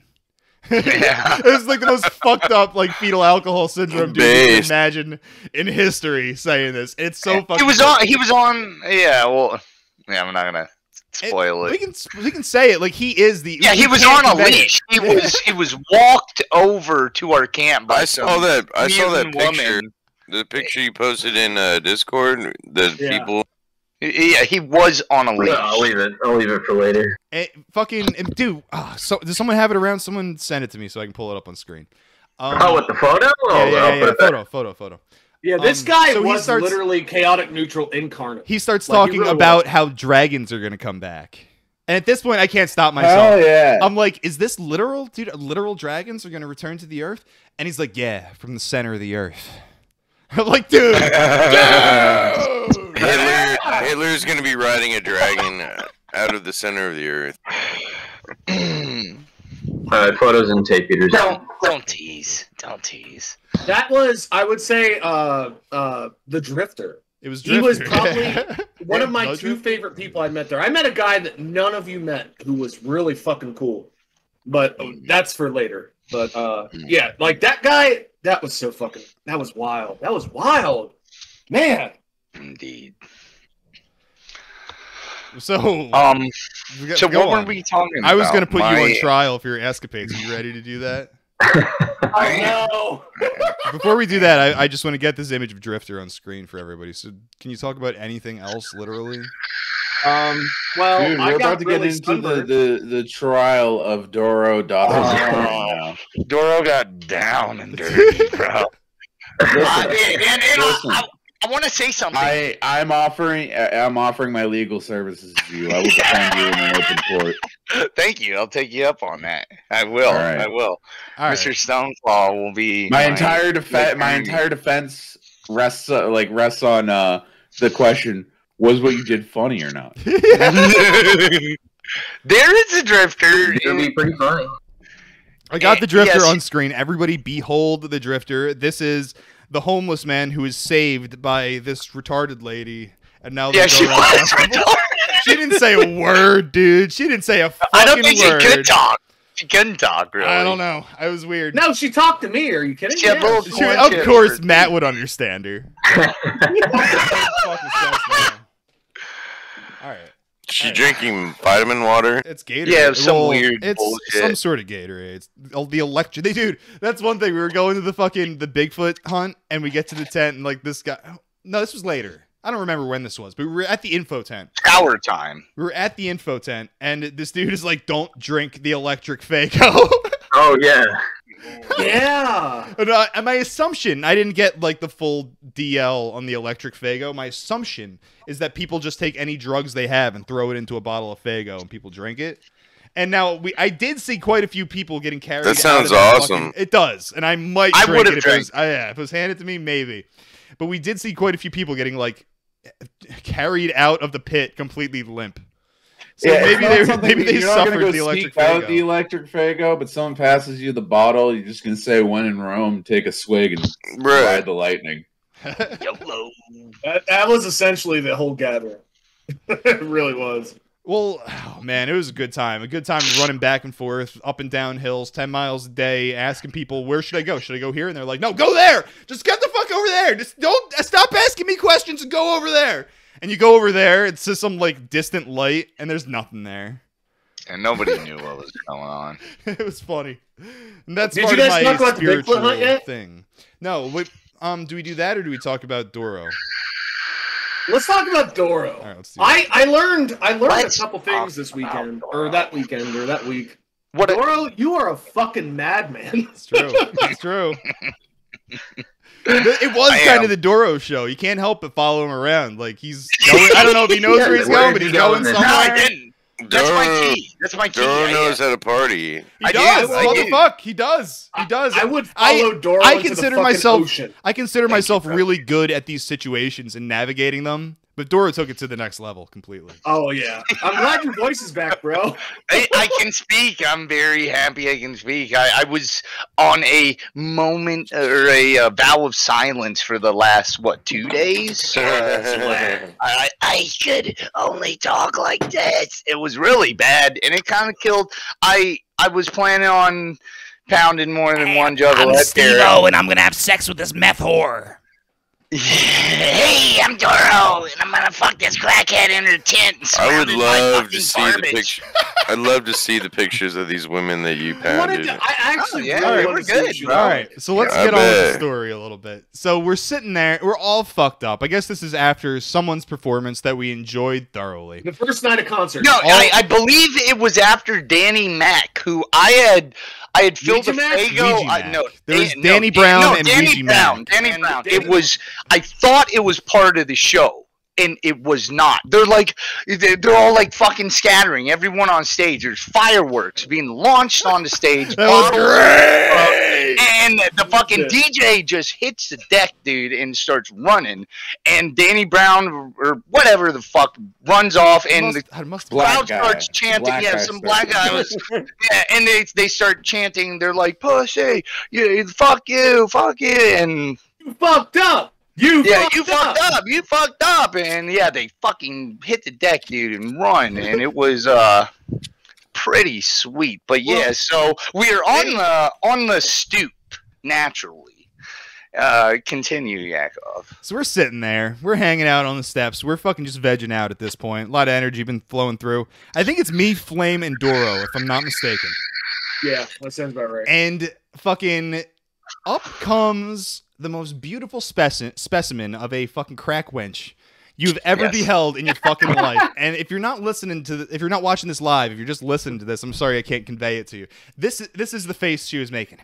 It was like the most fucked up, like, fetal alcohol syndrome dude you can imagine in history saying this. It's so fucking. He was on. Yeah. Well. Yeah. I'm not gonna spoil it. We can say it. Like, he is the. Yeah. He was on a leash. He was walked over to our camp by I saw that picture. woman. The picture you posted in Discord. The people. Yeah, he was on a leash. I'll leave it for later. Dude. So does someone have it around? Someone send it to me so I can pull it up on screen. With the photo? Yeah. Photo. Yeah, this guy so was literally chaotic neutral incarnate. He starts talking about how dragons are gonna come back. And at this point, I can't stop myself. Hell yeah. I'm like, is this literal? Dude, literal dragons are gonna return to the earth? And he's like, yeah, from the center of the earth. I'm like, dude. Hitler's gonna be riding a dragon out of the center of the earth. Photos and Tape Eaters. Don't tease. Don't tease. That was, I would say, the Drifter. It was He Drifter. was probably one of my two favorite people I met there. I met a guy that none of you met who was really fucking cool. But that's for later. But yeah, like that guy, that was so fucking, that was wild. That was wild. Man. Indeed. So, so what were we talking about? I was going to put you on trial for your escapades. Are you ready to do that? I know. Before we do that, I just want to get this image of Drifter on screen for everybody. So, can you talk about anything else, literally? Well, Dude, we're about to get into the trial of Doro Dotto. Doro got down and dirty, bro. I want to say something. I'm offering my legal services to you. I will defend you in an open court. Thank you. I'll take you up on that. I will. Right. I will. All Mr. right. Stoneclaw will be My entire defense rests on the question: was what you did funny or not? There is a Drifter. It'll be pretty funny. I got the Drifter Yes. on screen. Everybody behold the Drifter. This is the homeless man who is saved by this retarded lady. And now Yeah, she was retarded. She didn't say a word, dude. She didn't say a fucking word. I don't think she could talk. She couldn't talk, really. I don't know. I was weird. No, she talked to me. Are you kidding? She had little She- corn of chips course, for Matt teeth. would understand her. All right. She drinking vitamin water. It's Gatorade. Yeah, some weird It's bullshit. some sort of Gatorade. It's the electric. Dude, that's one thing. We were going to the Bigfoot hunt, and we get to the tent, and like this guy. No, this was later. I don't remember when this was, but we were at the info tent. Hour time. We were at the info tent, and this dude is like, "Don't drink the electric Faygo." Oh yeah. Yeah. And my assumption, I didn't get like the full DL on the electric Faygo. My assumption is that people just take any drugs they have and throw it into a bottle of Faygo and people drink it. And now I did see quite a few people getting carried. That sounds out of awesome. It does, and I might. I drink would've it if drank. if it was handed to me, maybe. But we did see quite a few people getting like carried out of the pit completely limp. So Yeah, maybe it's not they something maybe they you're not gonna suffered go the electric seek out Faygo. the electric Faygo, but someone passes you the bottle, you're just gonna say, "When in Rome, take a swig and Bruh. ride the lightning." YOLO. That was essentially the whole gathering. It really was. Well, oh man, it was a good time. A good time running back and forth, up and down hills, 10 miles a day, asking people, where should I go? Should I go here? And they're like, no, go there. Just get the fuck over there. Just don't stop asking me questions and go over there. And you go over there, it's just some like distant light, and there's nothing there. And nobody knew what was going on. It was funny. And that's Did part you of guys my talk about the Bigfoot spiritual hunt yet? thing. No, wait, do we do that or do we talk about Doro? Let's talk about Doro. All right, let's do I learned Let's a couple things this talk weekend, about or that weekend, or that week. What? Doro, you are a fucking madman. It's true. It's true. It was I kind am. of the Doro show. You can't help but follow him around. Like he's going, I don't know if he knows where he's where going, is but he he's going going? No, I somewhere. didn't. That's my Doro- key. That's my key. Doro knows how to party. He I does. do, I What do. the fuck? He does. He does. I would follow Doro I into consider the fucking myself. ocean. I consider myself bro. really good at these situations and navigating them. But Doro took it to the next level completely. Oh yeah, I'm glad your voice is back, bro. I can speak. I'm very happy I can speak. I was on a moment or a vow of silence for the last, 2 days? I could only talk like this. It was really bad, and it kind of killed. I was planning on pounding more than one Juggalette there. and I'm gonna have sex with this meth whore. Hey, I'm Doro, and I'm gonna fuck this crackhead in her tent. And I would surrounded by love fucking to see garbage. the picture. I'd love to see the pictures of these women that you I wanted pounded. to, I actually yeah, really we're wanted to see good, what you bro. did. All right, so let's I get on with the bet. story a little bit. So we're sitting there, we're all fucked up. I guess this is after someone's performance that we enjoyed thoroughly. The first night of concert. No, I believe it was after Danny Mac, who I had filled Ouija a Mac? Faygo. Ouija Mac. No, There was Dan- Danny no, Brown no, and Danny Ouija Brown. Mac. Danny And Brown. Danny- It was. I thought it was part of the show, and it was not. They're like, they're all like fucking scattering. Everyone on stage. There's fireworks being launched on the stage. That was bottles great. And the fucking DJ just hits the deck, dude, and starts running. And Danny Brown or whatever the fuck runs off, and the must Black crowd guy. starts chanting. Black Yeah, guy some starts black guy chanting. was. Yeah, and they start chanting. They're like, "Pussy, you, fuck you, and You fucked up. You fucked up, you fucked up." And yeah, they fucking hit the deck, dude, and run, and it was pretty sweet. But yeah, Well, so we're on the stoop naturally. Continue, Yakov. So we're sitting there, we're hanging out on the steps, we're fucking just vegging out at this point. A lot of energy been flowing through. I think it's me, Flame, and Doro, if I'm not mistaken. Yeah, that sounds about right. And fucking up comes the most beautiful specimen of a fucking crack wench you've ever Yes. beheld in your fucking life. And if you're not listening to, if you're not watching this live, if you're just listening to this, I'm sorry I can't convey it to you. This is the face she was making.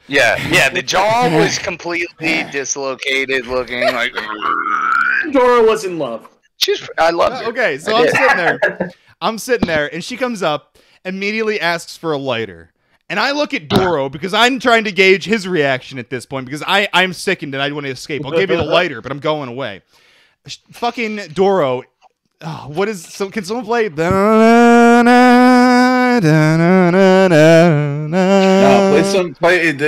Yeah, the jaw was completely dislocated, looking like. Dora was in love. I love her. Okay, so I I'm did. sitting there. I'm sitting there, and she comes up, immediately asks for a lighter. And I look at Doro because I'm trying to gauge his reaction at this point because I'm sickened and I want to escape. I'll give you the lighter, but I'm going away. Fucking Doro. Oh, what is so? Can someone play? No,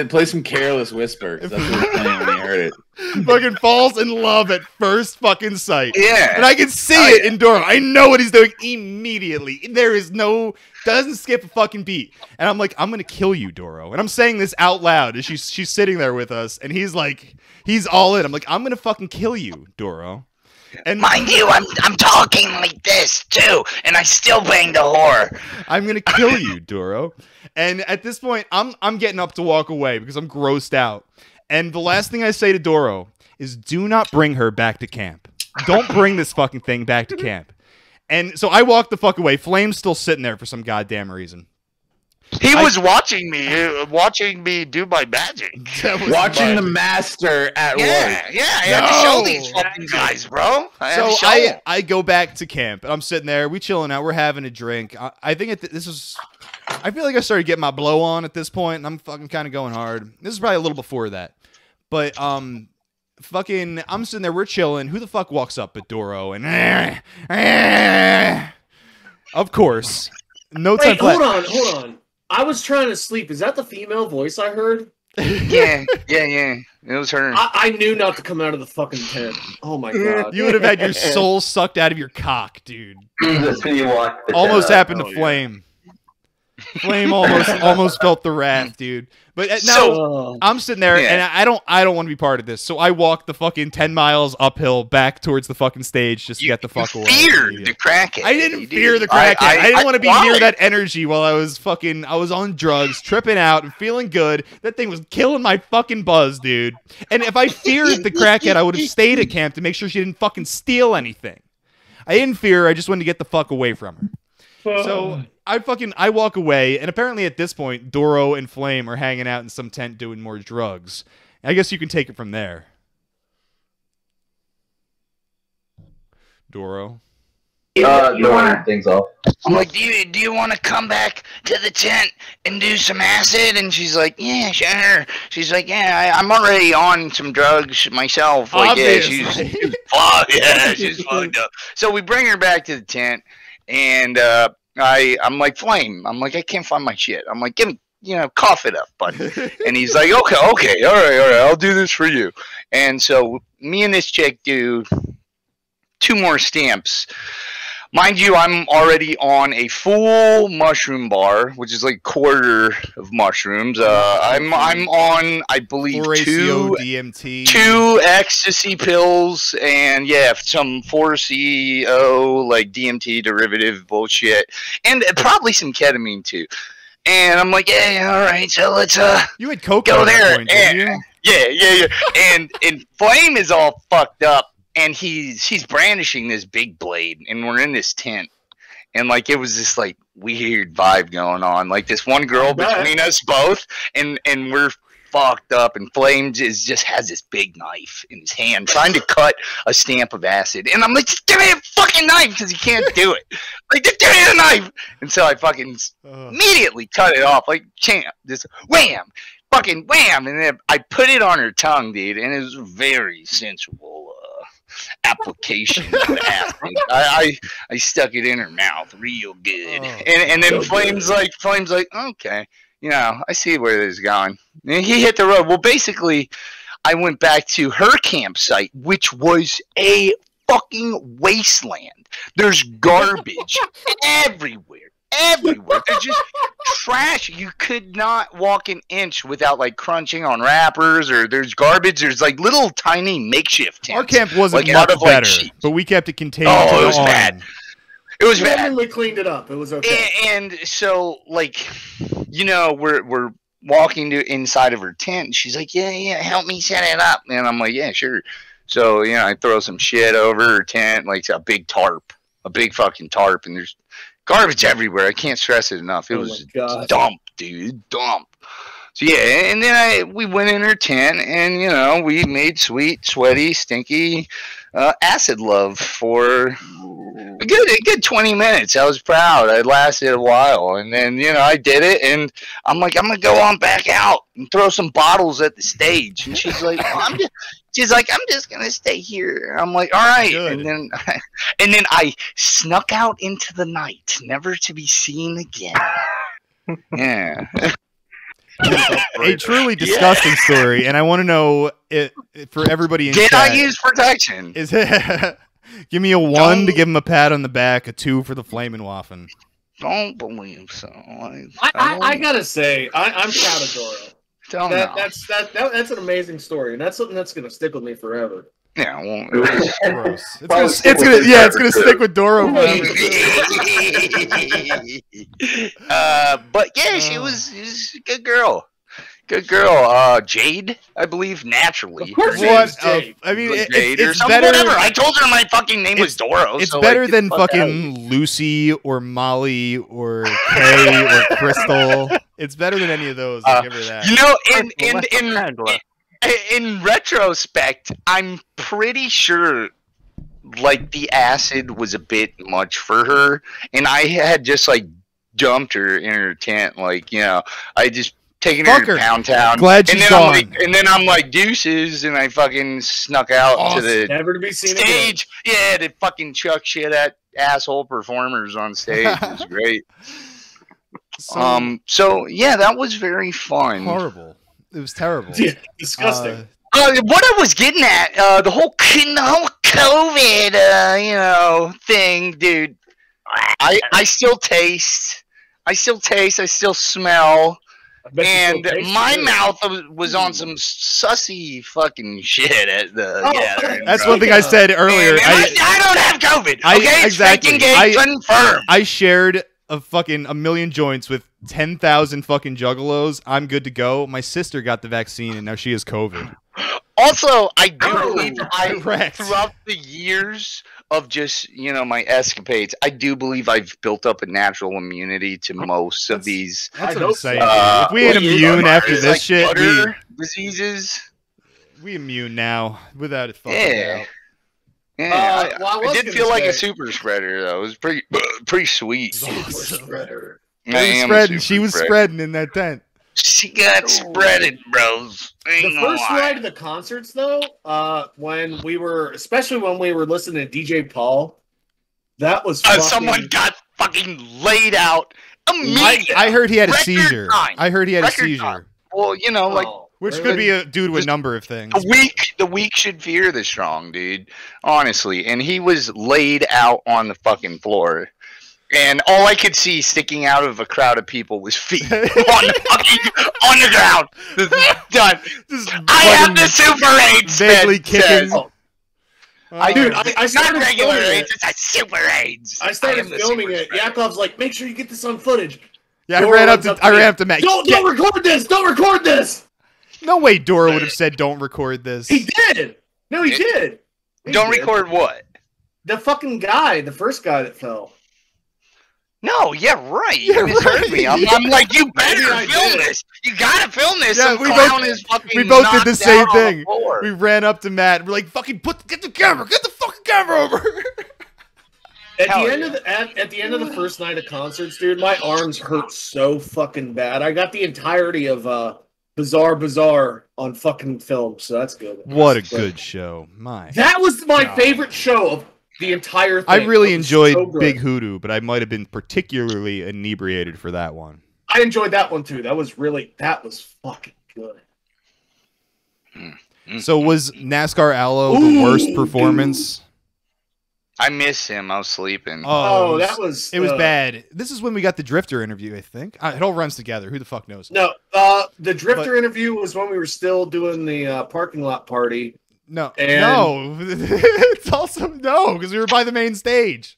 play some Careless Whisper. 'Cause that's what was playing when you heard it. Fucking falls in love at first fucking sight. Yeah. And I can see it in Doro. I know what he's doing immediately. There is no, doesn't skip a fucking beat. And I'm like, I'm going to kill you, Doro. And I'm saying this out loud as she's sitting there with us. And he's like, he's all in. I'm like, I'm going to fucking kill you, Doro. And Mind you, I'm talking like this too, and I still bang the whore. I'm gonna kill you, Doro. And at this point, I'm getting up to walk away because I'm grossed out. And the last thing I say to Doro is, do not bring her back to camp. Don't bring this fucking thing back to camp. And so I walk the fuck away. Flame's still sitting there for some goddamn reason. He was watching me do my magic. Watching the master at work. Yeah, I had to show these fucking guys, bro. I had to So show I 'em. I go back to camp and I'm sitting there. We chilling out. We're having a drink. I think this is. I feel like I started getting my blow on at this point, and I'm fucking kind of going hard. This is probably a little before that, but fucking, I'm sitting there, we're chilling. Who the fuck walks up but Doro? And of course, no time. Wait, hold on. I was trying to sleep. Is that the female voice I heard? Yeah. It was her. I knew not to come out of the fucking tent. Oh my god. You would have had your soul sucked out of your cock, dude. That's when you walk the Almost shit out. happened to Flame. Flame almost felt the wrath, dude. But now I'm sitting there and I don't want to be part of this. So I walk the fucking 10 miles uphill back towards the fucking stage just to get the fuck away. Feared the crackhead. I didn't fear the crackhead. I didn't want to be near that energy while I was on drugs, tripping out and feeling good. That thing was killing my fucking buzz, dude. And if I feared the crackhead, I would have stayed at camp to make sure she didn't fucking steal anything. I didn't fear her. I just wanted to get the fuck away from her. So I walk away, and apparently at this point, Doro and Flame are hanging out in some tent doing more drugs. I guess you can take it from there. Doro? Things off. I'm like, do you want to come back to the tent and do some acid? And she's like, yeah, sure. She's like, yeah, I'm already on some drugs myself. Like, obviously. She's fucked up. So we bring her back to the tent. And I'm like, Flame. I'm like, I can't find my shit. I'm like, give me, cough it up, buddy. And he's like, okay, all right, I'll do this for you. And so me and this chick do 2 more stamps. Mind you, I'm already on a full mushroom bar, which is like quarter of mushrooms. I'm on, I believe, Horatio DMT, 2 ecstasy pills, and some 4CO like DMT derivative bullshit, and probably some ketamine too. And I'm like, yeah, all right, so let's you had coke go at that there. point, didn't you? Yeah. and Flame is all fucked up. And he's brandishing this big blade, and we're in this tent, and like it was this like weird vibe going on, like this one girl between us both, and we're fucked up, and Flame just has this big knife in his hand, trying to cut a stamp of acid, and I'm like, just give me a fucking knife, because he can't do it, like just give me the knife, and so I fucking immediately cut it off, like champ, just wham, fucking wham, and then I put it on her tongue, dude, and it was very sensual. Application of acid. I stuck it in her mouth real good, and then Flame's like, okay, I see where this is going. And he hit the road. Well, basically, I went back to her campsite, which was a fucking wasteland. There's garbage everywhere. They're just trash. You could not walk an inch without like crunching on wrappers, or there's garbage. There's like little tiny makeshift tents. Our camp wasn't like, much like, better, but we kept it contained. It was bad. It was bad. We cleaned it up. It was okay. And so like, we're walking to inside of her tent. And she's like, yeah, help me set it up. And I'm like, yeah, sure. So I throw some shit over her tent, like a big tarp, a big fucking tarp, and there's garbage everywhere. I can't stress it enough. It was dump, dude. Dump. So yeah, and then we went in her tent, and we made sweet, sweaty, stinky acid love for a good 20 minutes. I was proud. It lasted a while, and then I did it, and I'm like, I'm gonna go on back out and throw some bottles at the stage. And she's like, I'm just gonna stay here. I'm like, all right. Good. And then I snuck out into the night, never to be seen again. Yeah. A truly disgusting story, and I want to know for everybody in chat. Did I use protection? Is it? Give me a 1 to give him a pat on the back, a 2 for the Flamin' Waffen. Don't believe so. I gotta say, I'm proud of Doro. That's an amazing story, and that's something that's gonna stick with me forever. Yeah, well, gross. It's gonna stick with Doro forever. But yeah, she was a good girl. Good girl. Jade, I believe, naturally. Of course, Jade. I mean, it's better. Whatever. I told her my fucking name was Doro. It's better than fucking Lucy or Molly or Kay or Crystal. It's better than any of those. I'll give her that. In retrospect, I'm pretty sure like the acid was a bit much for her, and I had just like dumped her in her tent, like I just taking her to Fuck her. Pound Town. Glad and she's then I'm gone. like, and then I'm like deuces, and I fucking snuck out to the Never to be seen stage. Yeah, to fucking chuck shit at asshole performers on stage. It was great. So yeah, that was very fun. Horrible. It was terrible. Yeah, disgusting. What I was getting at, the whole COVID, thing, dude. I still taste. I still smell. And my mouth was on some sussy fucking shit at the gathering. That's bro. one thing I said earlier. And I don't have COVID. Okay, exactly. confirmed. I shared a million joints with 10,000 fucking juggalos. I'm good to go. My sister got the vaccine and now she has COVID. Also, I do believe throughout the years of just, my escapades, I do believe I've built up a natural immunity to most of these. That's what I'm saying. If we ain't immune after this shit, diseases. We immune now without it fucking out. Yeah, I did feel like a super spreader though. It was pretty sweet. Super spreader. She was spreading in that tent. She got spreaded, bros. The first night of the concerts, though, especially when we were listening to DJ Paul, that was someone got fucking laid out immediately. I heard he had a seizure. I heard he had a seizure. Time. Well, which could be a dude with a number of things. The weak should fear the strong, dude. Honestly, and he was laid out on the fucking floor. And all I could see sticking out of a crowd of people was feet on the ground. Done. I have the super AIDS. Vaguely kicking. I started not regular filming AIDS. It's a super AIDS. I started filming it. Yakov's like, "Make sure you get this on footage." Yeah, I ran up to Matt. Don't record this. Don't record this. No way, Dora would have said, "Don't record this." He did. No, he did. Don't record what? The fucking guy, the first guy that fell. No, yeah, right. You misheard me. I'm like, you better film this. You gotta film this. Yeah, we both did the same thing. We ran up to Matt and we're like, fucking get the fucking camera over. At the end of the first night of concerts, dude, my arms hurt so fucking bad. I got the entirety of Bazaar on fucking film, so that's good. What a good show. That was my favorite show of the entire thing. I really enjoyed Big Hoodoo, but I might have been particularly inebriated for that one. I enjoyed that one too. That was fucking good. So was NASCAR Aloe the worst performance? I miss him. I was sleeping. Oh, it was bad. This is when we got the Drifter interview, I think. It all runs together. Who the fuck knows? No, the Drifter interview was when we were still doing the parking lot party. No, it's also because we were by the main stage.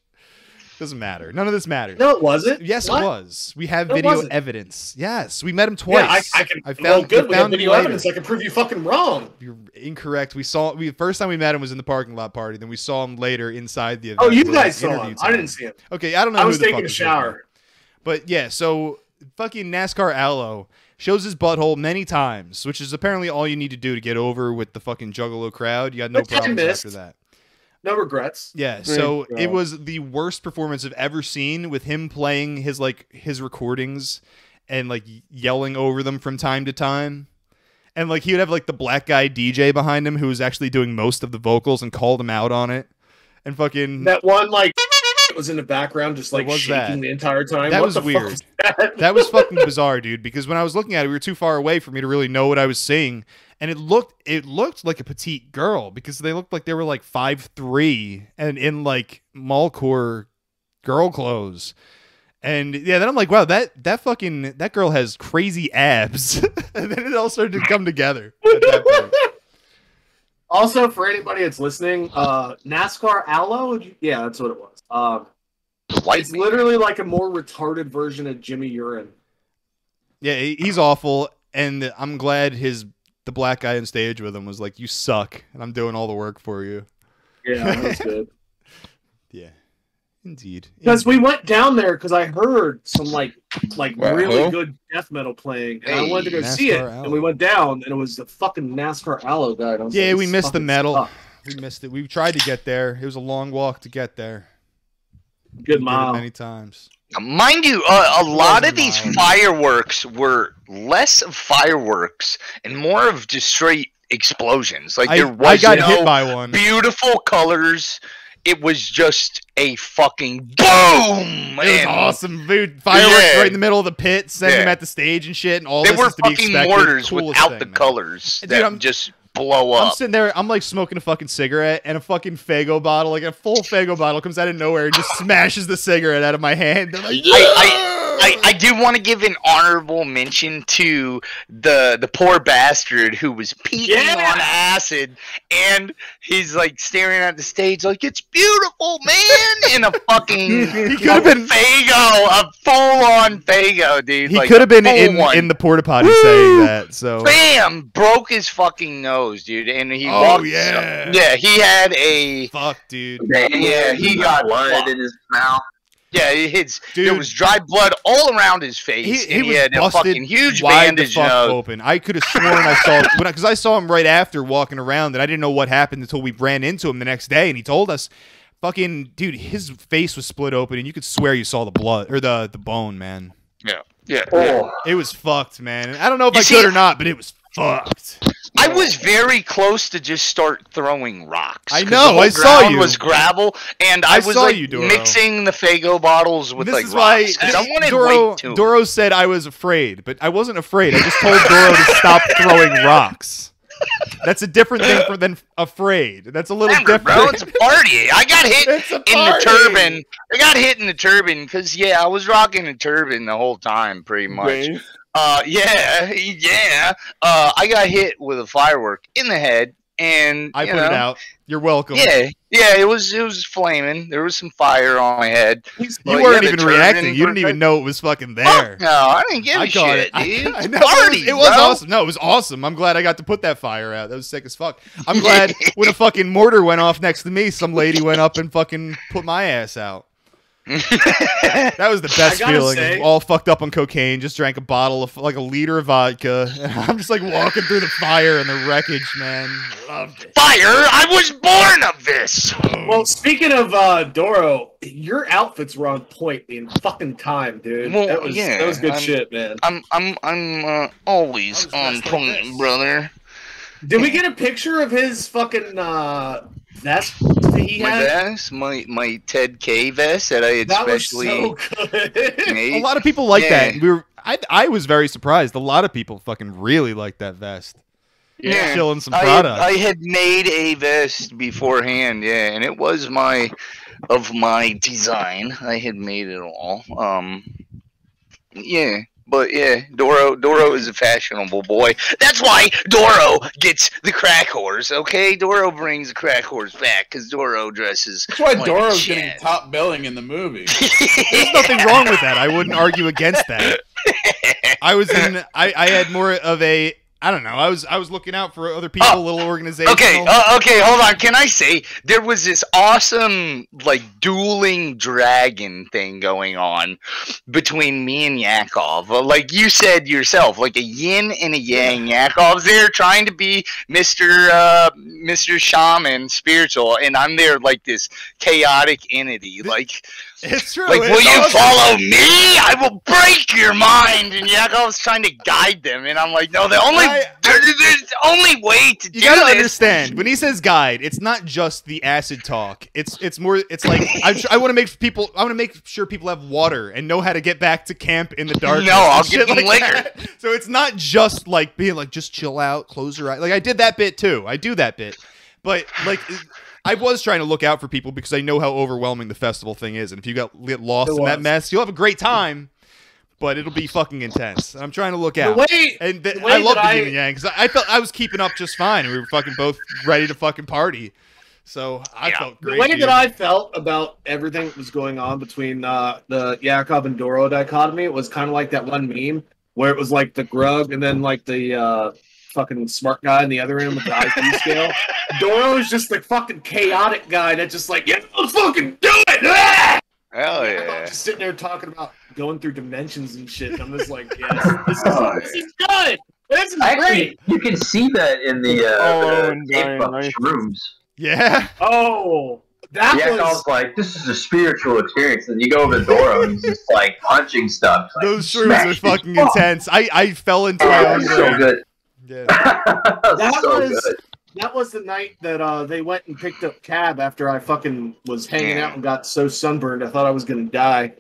Doesn't matter. None of this matters. No, it wasn't. Yes, what? It was. We have video evidence. Yes, we met him twice. Yeah, I found good. We have video evidence. I can prove you fucking wrong. You're incorrect. First time we met him was in the parking lot party. Then we saw him later inside the event. Oh, you guys saw him. I didn't see him. Okay, I don't know. I was taking a shower. But yeah, so fucking NASCAR Aloe shows his butthole many times, which is apparently all you need to do to get over with the fucking Juggalo crowd. You got no problems after that. No regrets. Yeah, so it was the worst performance I've ever seen, with him playing his recordings and yelling over them from time to time. And he would have the black guy DJ behind him who was actually doing most of the vocals and called him out on it. And fucking that one was in the background just shaking the entire time. That was weird. That was fucking bizarre, dude, because when I was looking at it, we were too far away for me to really know what I was seeing. And it looked like a petite girl, because they looked like they were 5'3" and in mallcore girl clothes. And yeah, then I'm like, wow, that girl has crazy abs. And then it all started to come together at that point. Also, for anybody that's listening, NASCAR Aloe, yeah, that's what it was. It's literally like a more retarded version of Jimmy Urine. Yeah, he's awful, and I'm glad the black guy on stage with him was like, "You suck, and I'm doing all the work for you." Yeah, that was good. Yeah, indeed. Because we went down there because I heard some really good death metal playing, and I wanted to go see it. And we went down, and it was the fucking NASCAR Aloe guy. Yeah, we missed the metal. We missed it. We tried to get there. It was a long walk to get there. Good mile. Many times. Mind you, a lot of these mind. fireworks were less of fireworks and more of just straight explosions. Like there was I got no hit by one. beautiful colors. It was just a fucking boom. It was awesome, dude. Fireworks Yeah. right in the middle of the pit, sending them Yeah. at the stage and shit, and all They this were is to be fucking expected. mortars Coolest without thing, the man. colors Dude, that just blow I'm up. sitting there, I'm like smoking a fucking cigarette, and a fucking Faygo bottle, like a full Faygo bottle, comes out of nowhere and just smashes the cigarette out of my hand. I'm like, I do want to give an honorable mention to the poor bastard who was peeing on acid, and he's like staring at the stage like it's beautiful, man, in a fucking He could have been Faygo, a full on Faygo, dude. He like, could have been full one. in the porta potty saying that. So Bam! Broke his fucking nose, dude, and he Oh, walked. yeah. Yeah, he had a fuck, dude. Yeah, he got blood fucked. in his mouth. Yeah, his Dude. there was dry blood all around his face, and he was had a busted fucking huge wide bandage the fuck nose. open. I could have sworn I saw because I saw him right after walking around, and I didn't know what happened until we ran into him the next day, and he told us, "Fucking dude, his face was split open, and you could swear you saw the blood or the bone, man. Yeah, yeah. Oh, It was fucked, man. And I don't know if You I see, could or not, but it was fucked. I was very close to just start throwing rocks. I 'cause know, the whole I saw ground you. was gravel, and I I was saw like you, Doro. mixing the Faygo bottles with This like is why rocks. 'Cause I wanted Doro, weight to 'em. Doro said I was afraid, but I wasn't afraid. I just told Doro to stop throwing rocks. That's a different thing than afraid. That's a little Remember, different. bro, it's a party. I got hit It's a in the party. turban. I got hit in the turban because I was rocking a turban the whole time, pretty much. Yeah. I got hit with a firework in the head, and I you put it know, out. You're welcome. Yeah, it was flaming. There was some fire on my head. You But, weren't the even turban reacting. You didn't for- even know it was fucking there. Fuck no, I didn't give a I caught shit, it. dude. I It's know, party, it was bro. awesome. No, it was awesome. I'm glad I got to put that fire out. That was sick as fuck. I'm glad when a fucking mortar went off next to me, some lady went up and fucking put my ass out. That was the best gotta feeling. say- All fucked up on cocaine, just drank a bottle of like a liter of vodka. And I'm just like walking through the fire and the wreckage, man. Loved it. Fire! I was born of this. Well, speaking of Doro, your outfits were on point the fucking time, dude. Well, that was good I'm- shit, man. I'm always on point, brother. Did we get a picture of his fucking vest that he My had? vest, my Ted K vest that I had That was specially so good. made. A lot of people like Yeah. that. I was very surprised. A lot of people fucking really like that vest. Yeah, Chilling some I product. had made a vest beforehand, and it was my design. I had made it all. But Doro is a fashionable boy. That's why Doro gets the crack horse. Okay, Doro brings the crack horse back because Doro dresses. That's why like a Doro's champ. getting top billing in the movie. There's nothing wrong with that. I wouldn't argue against that. I had more of a, I don't know. I was looking out for other people, little organizations. Okay, hold on. Can I say there was this awesome like dueling dragon thing going on between me and Yakov? Like you said yourself, like a yin and a yang. Yakov's there trying to be Mr. Shaman spiritual, and I'm there like this chaotic entity. Like it's true. Like, it's will you awesome. follow me? I will break your mind. And Yakov's trying to guide them, and I'm like, no, there's the only way to do You gotta this. understand when he says guide, it's not just the acid talk. It's more. It's like I want to make people. I want to make sure people have water and know how to get back to camp in the darkness. No, I'll and give shit them like liquor. that. So it's not just like being like just chill out, close your eyes. Like I did that bit too. I do that bit, but like. I was trying to look out for people because I know how overwhelming the festival thing is, and if you get lost in that mess, you'll have a great time, but it'll be fucking intense. And I'm trying to look out. I love the yin and yang because I felt I was keeping up just fine, and we were fucking both ready to fucking party. So I felt great. The way dude. that I felt about everything that was going on between the Yakov and Doro dichotomy, it was kind of like that one meme where it was like the grug and then like the fucking smart guy in the other end with the IQ scale. Doro is just the fucking chaotic guy that's just like, yeah, let's fucking do it! Ah! Hell I'm yeah. just sitting there talking about going through dimensions and shit. And I'm just like, yes, this is good. This is Actually, great. you can see that in the Oh, Dave very Buck nice. shrooms. Yeah. Oh, Yakov's like, this is a spiritual experience. And you go over to Doro and he's just like punching stuff. Like, Those shrooms are fucking intense. I fell into my own so grave. good. Yeah. That was the night that they went and picked up Cab after I fucking was hanging out and got so sunburned I thought I was gonna die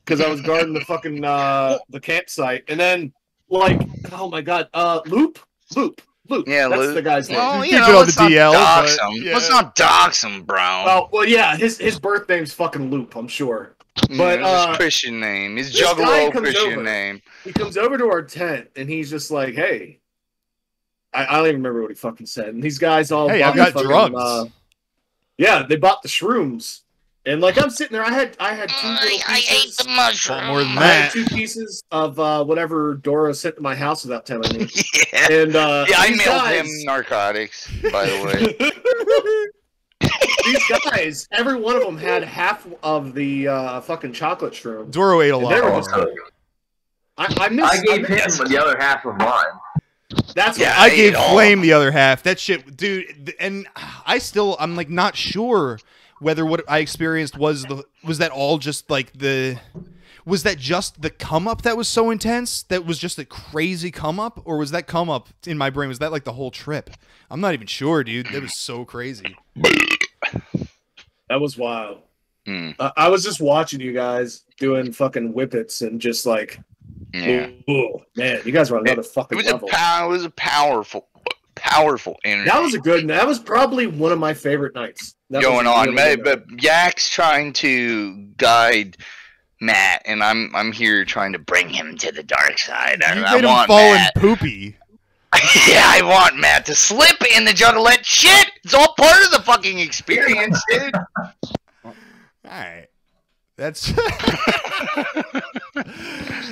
because I was guarding the fucking the campsite. And then like, oh my god, Loop. Yeah, that's Luke. the guy's name. Well, Keep it on the DL, dox but, him. yeah. Let's not dox him, bro. Well, yeah, his birth name's fucking Loop, I'm sure. But his Christian name, his this guy Juggalo comes Christian over. name. He comes over to our tent and he's just like, "Hey," I don't even remember what he fucking said. And these guys all Hey, bought I've got fucking, drugs. Yeah, they bought the shrooms, and like I'm sitting there, I had two little pieces. I ate the mushroom. More than I had that. 2 pieces of whatever Dora sent to my house without telling me. Yeah. And Yeah, I these mailed guys, him narcotics, by the way. these guys, every one of them had half of the fucking chocolate shroom. Doro ate a lot. They were Oh, just- so I gave him the other half of mine. That's what Yeah, I ate gave it all. Flame the other half. That shit, dude. And I'm like not sure whether what I experienced was that all just like was that just the come up that was so intense? That was just a crazy come up, or was that come up in my brain? Was that like the whole trip? I'm not even sure, dude. That was so crazy. That was wild. Hmm. I was just watching you guys doing fucking whippets and just like, Yeah. ooh, man, you guys were on another It fucking was level. it was a powerful energy That was probably one of my favorite nights. That going was a on. really good night. But Yak's trying to guide Matt, and I'm here trying to bring him to the dark side. You I made him want fall Matt. in poopy. Yeah, I want Matt to slip in the juggalette shit. It's all part of the fucking experience, dude. All right. That's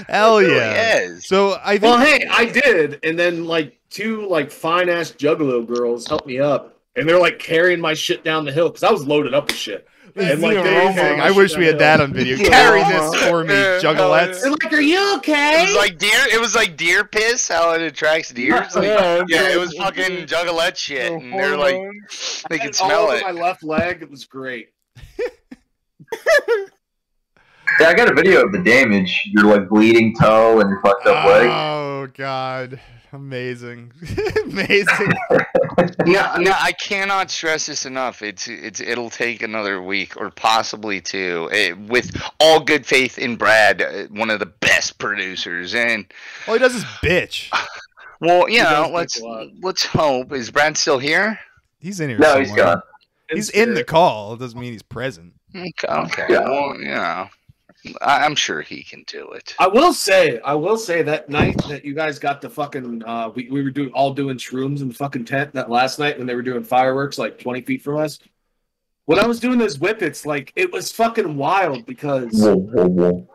hell yeah. Yes. So I think Well, hey, I did, and then like 2 like fine ass Juggalo girls helped me up, and they're like carrying my shit down the hill because I was loaded up with shit. And like they carried amazing. my I shit wish down we the had that hill. on video. Carry this for me, juggalettes. They're like, "Are you okay?" It was like deer piss, how it attracts deer. It's like, yeah, it was fucking juggalette shit, and they're like, they can all smell over it. my left leg. It was great. Yeah, I got a video of the damage. Your like bleeding toe and your fucked up leg. Oh god, amazing, amazing. No, I cannot stress this enough. It'll take another week or possibly 2. With all good faith in Brad, one of the best producers, and All he does is bitch. well, you He know, does bitch a lot. let's hope. Is Brad still here? He's in here. No, he's somewhere. gone. He's in the call. It doesn't mean he's present. Okay. Yeah. Well, you know, I'm sure he can do it. I will say that night that you guys got the fucking we were doing shrooms in the fucking tent that last night when they were doing fireworks like 20 feet from us. When I was doing those whippets, like it was fucking wild because Whoa, whoa, whoa.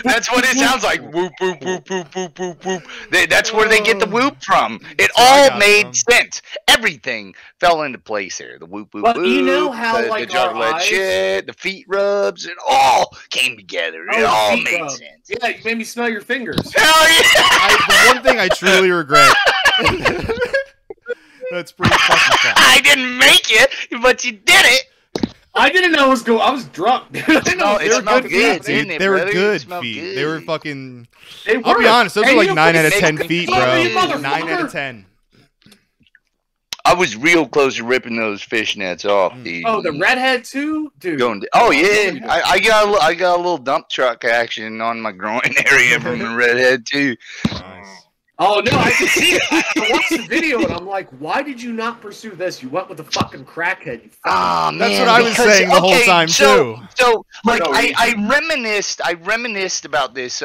That's what it sounds like. Whoop, whoop, whoop, whoop, whoop, whoop, whoop. That's where they get the whoop from. It That's where I all got it made from. sense. Everything fell into place there. The whoop, whoop, But whoop. you know how, the like, our juggalette eyes- shit, the feet rubs, it all came together. It all feet made rub. sense. Yeah, you made me smell your fingers. Hell yeah! The one thing I truly regret. That's pretty fucking fun. I didn't make it, but you did it. I didn't know I was I was drunk. I didn't know It they were smelled fucking good, feet. didn't it, They were brother? It good smelled feet. good. They were fucking. They I'll be were. honest. Those Hey, are like you 9 out of fucking 10 make feet, me- bro. you 9 motherfucker. out of 10. I was real close to ripping those fishnets off, dude. Oh, the redhead too, dude. Oh yeah, I got a little dump truck action on my groin area from the redhead too. Nice. Oh no, I can see it. I watched the video and I'm like, why did you not pursue this? You went with the fucking crackhead. You Ah man, That's what I was because- saying the whole time, so, too. So like No, I reminisced about this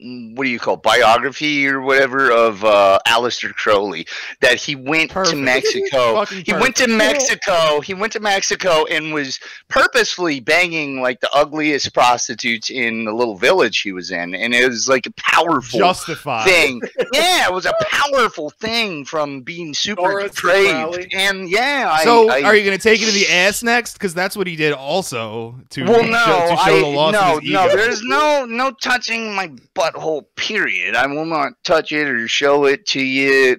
what do you call it, biography or whatever of Aleister Crowley, that he went Perfect. to Mexico. Fucking He went to perfect. Mexico. He went to Mexico and was purposefully banging like the ugliest prostitutes in the little village he was in, and it was like a powerful Justified. thing. Yeah, it was a powerful thing from being super Doris depraved. Crowley. And yeah, So, I are you gonna take it in the ass next? Because that's what he did also to well, no, show the loss of his ego. no. There's no touching my butthole. Period. I will not touch it or show it to you.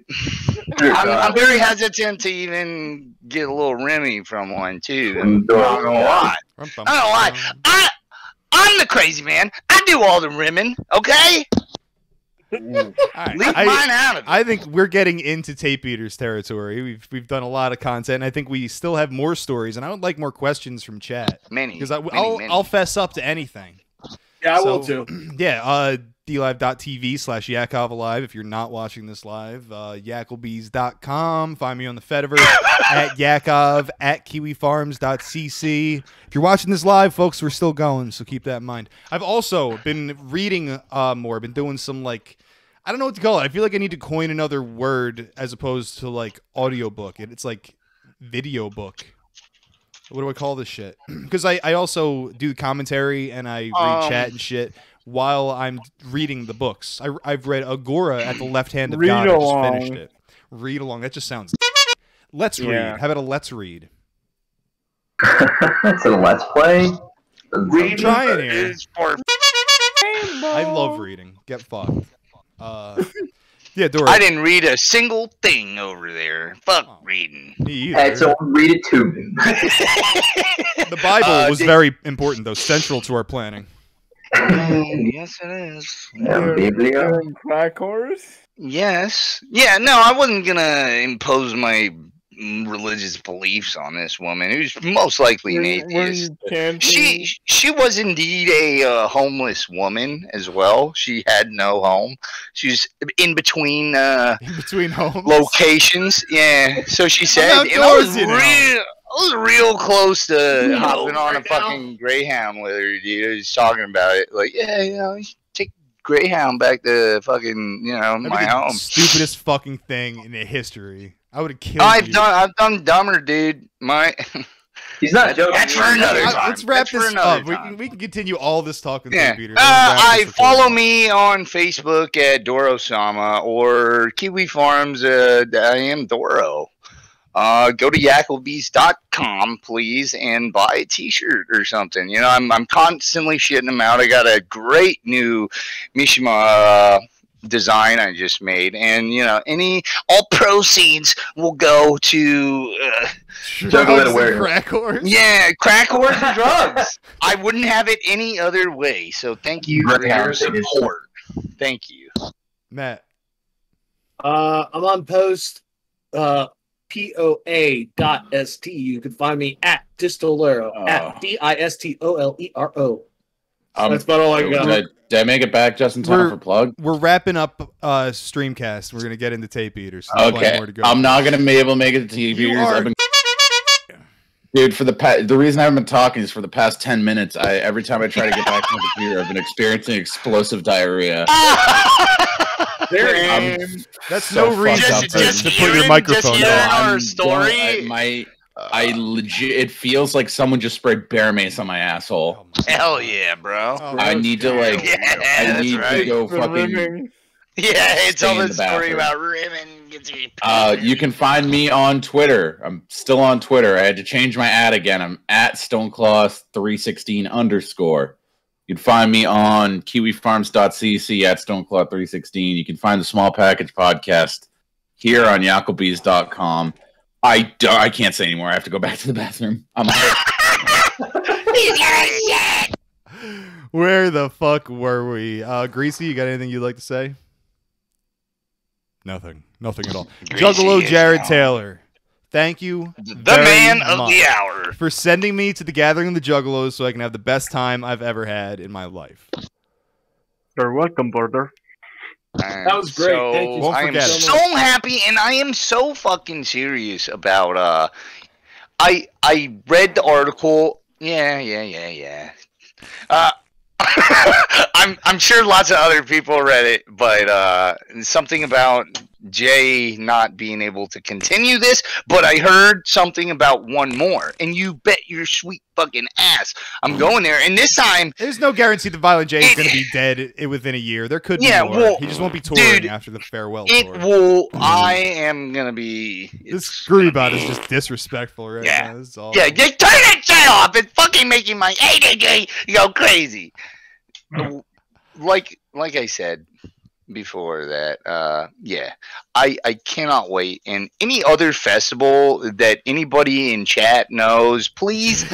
I'm very hesitant to even get a little Remy from one too. I'm not gonna lie. I'm not gonna lie. I'm the crazy man. I do all the rimming. Okay. All right. Leave mine out of it. I think we're getting into tape eaters territory. We've done a lot of content. And I think we still have more stories, and I would like more questions from chat. Many, because many. I'll fess up to anything. Yeah, I will too. Yeah, dlive.tv/yakovalive if you're not watching this live. Yacklebees.com. Find me on the Fediverse at Yakov, at kiwifarms.cc. If you're watching this live, folks, we're still going, so keep that in mind. I've also been reading more, been doing some, like, I don't know what to call it. I feel like I need to coin another word as opposed to, like, audiobook. It's like video book. What do I call this shit? Because I also do commentary and I read chat and shit while I'm reading the books. I've read Agora at the Left Hand of God. I just finished it. Read along. That just sounds... Let's read. How about a let's read? It's a let's play. I'm trying here. I love reading. Get fucked. Yeah, Dora. I didn't read a single thing over there. Fuck reading. Hey, so read it to me. The Bible was very important, though, central to our planning. Yes, it is. Biblia. Crack horse? Yes. Yeah, no, I wasn't gonna impose my religious beliefs on this woman, who's most likely an atheist. She was indeed a homeless woman as well. She had no home. She was in between homes, locations. Yeah. So she said, I was real close to hopping on a fucking Greyhound with her, dude. I was talking about it, like, yeah, you know, you should take Greyhound back to fucking, you know, my home. Stupidest fucking thing in the history. I would have killed you. I've done dumber, dude. He's not joking. That's for another time. Let's wrap this up. We can continue all this talk with Peter. Follow me on Facebook at Dorosama or Kiwi Farms. I am Doro. Go to yakovalive.com, please, and buy a T-shirt or something. You know, I'm constantly shitting them out. I got a great new Mishima design I just made, and you know, all proceeds will go to crack horse. Yeah, crack horse and drugs. I wouldn't have it any other way. So thank you for your support. Thank you, Matt. I'm on post POA.st. You can find me at Distolero at DISTOLERO. That's about all I got. Did I make it back just in time for plug? We're wrapping up Streamcast. We're gonna get into tape eaters. So okay, more to go. I'm not gonna be able to make it to tape eaters. Dude, the reason I haven't been talking is for the past 10 minutes. Every time I try to get back to the computer, I've been experiencing explosive diarrhea. That's no reason to put your microphone on. Our story. I legit. It feels like someone just sprayed bear mace on my asshole. Hell yeah, bro! I need to like. Yeah, I need to go fucking. Yeah, it's all this story about rimming. You can find me on Twitter. I'm still on Twitter. I had to change my ad again. I'm at stoneclaw316_. You can find me on kiwifarms.cc at stoneclaw316. You can find the Small Package Podcast here on yakobees.com. I can't say anymore. I have to go back to the bathroom. I'm out. Where the fuck were we? Greasy, you got anything you'd like to say? Nothing at all. Juggalo Jared Taylor, thank you, the man of the hour, for sending me to the Gathering of the Juggalos so I can have the best time I've ever had in my life. You're welcome, brother. That was great. Thank you. I am so happy, and I am so fucking serious about. I read the article. Yeah. I'm sure lots of other people read it, but something about Jay not being able to continue this. But I heard something about one more, and you bet your sweet fucking ass I'm going there. And this time, there's no guarantee that Violent J is going to be dead within a year. There could be more. Well, he just won't be touring after the farewell tour. I am gonna be. This screwbot is just disrespectful right now. This is all. Yeah, turn that shit off. It's fucking making my ADD go crazy. Like I said, before that. Yeah, I cannot wait. And any other festival that anybody in chat knows, please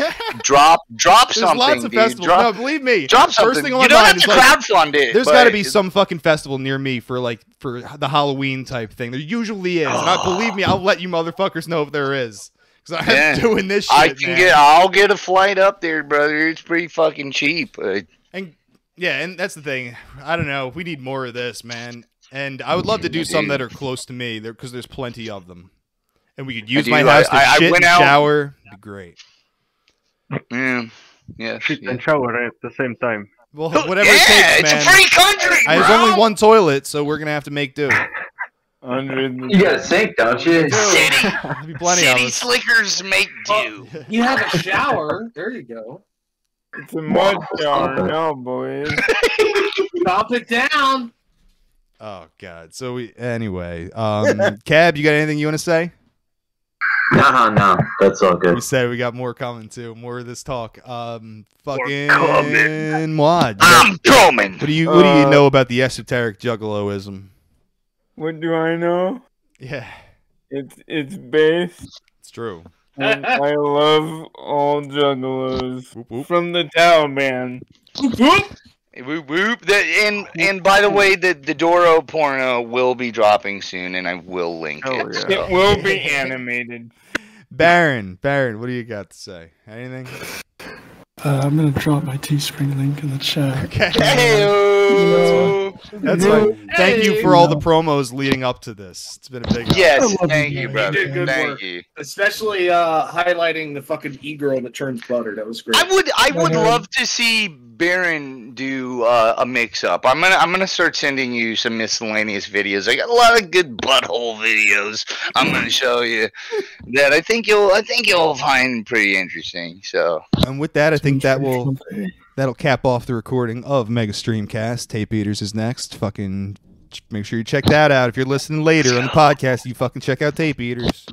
drop There's something. lots of dude. festivals. Drop, no, believe me. drop First something. thing on You my don't have mind to is like, crowdfund it. there's but got to be some fucking festival near me for the Halloween type thing. There usually is. Not believe me, I'll let you motherfuckers know if there is. Because I'm doing this shit, I'll get a flight up there, brother. It's pretty fucking cheap. And that's the thing. I don't know. We need more of this, man. And I would love to do some that are close to me, because there's plenty of them. And we could use my house to shit and shower. It'd be great. Yeah. Shit and shower at the same time. Well, whatever it takes, man. It's a free country, There's bro. only one toilet, so we're gonna have to make do. You got a sink, don't you? There'll be plenty of City us. slickers make do. You have a shower. There you go. It's a mud shower now, boys. Chop it down. Oh God. So anyway, Cab, you got anything you want to say? No, that's all good. We said we got more coming too. More of this talk. Fucking Mwad. I'm coming. What do you know about the esoteric juggaloism? What do I know? Yeah. It's based. It's true. And I love all juggalos Whoop, whoop. from the Taliban. Whoop, whoop. Whoop, whoop. And by the way, the Doro porno will be dropping soon, and I will link it. yeah. so. It will be animated. Baron, what do you got to say? Anything? I'm gonna drop my Teespring link in the chat. Okay. Hey-o. That's fine. Thank you for all the promos leading up to this. It's been a big help. Yes, thank you, brother. You did good Thank work. you. Especially highlighting the fucking e-girl that turns butter. That was great. I would love to see Baron do a mix-up. I'm gonna start sending you some miscellaneous videos. I got a lot of good butthole videos. I'm gonna show you that I think you'll find pretty interesting. So. And with that, I think that'll cap off the recording of Mega Streamcast. Tape Eaters is next. Fucking make sure you check that out. If you're listening later on the podcast, you fucking check out Tape Eaters.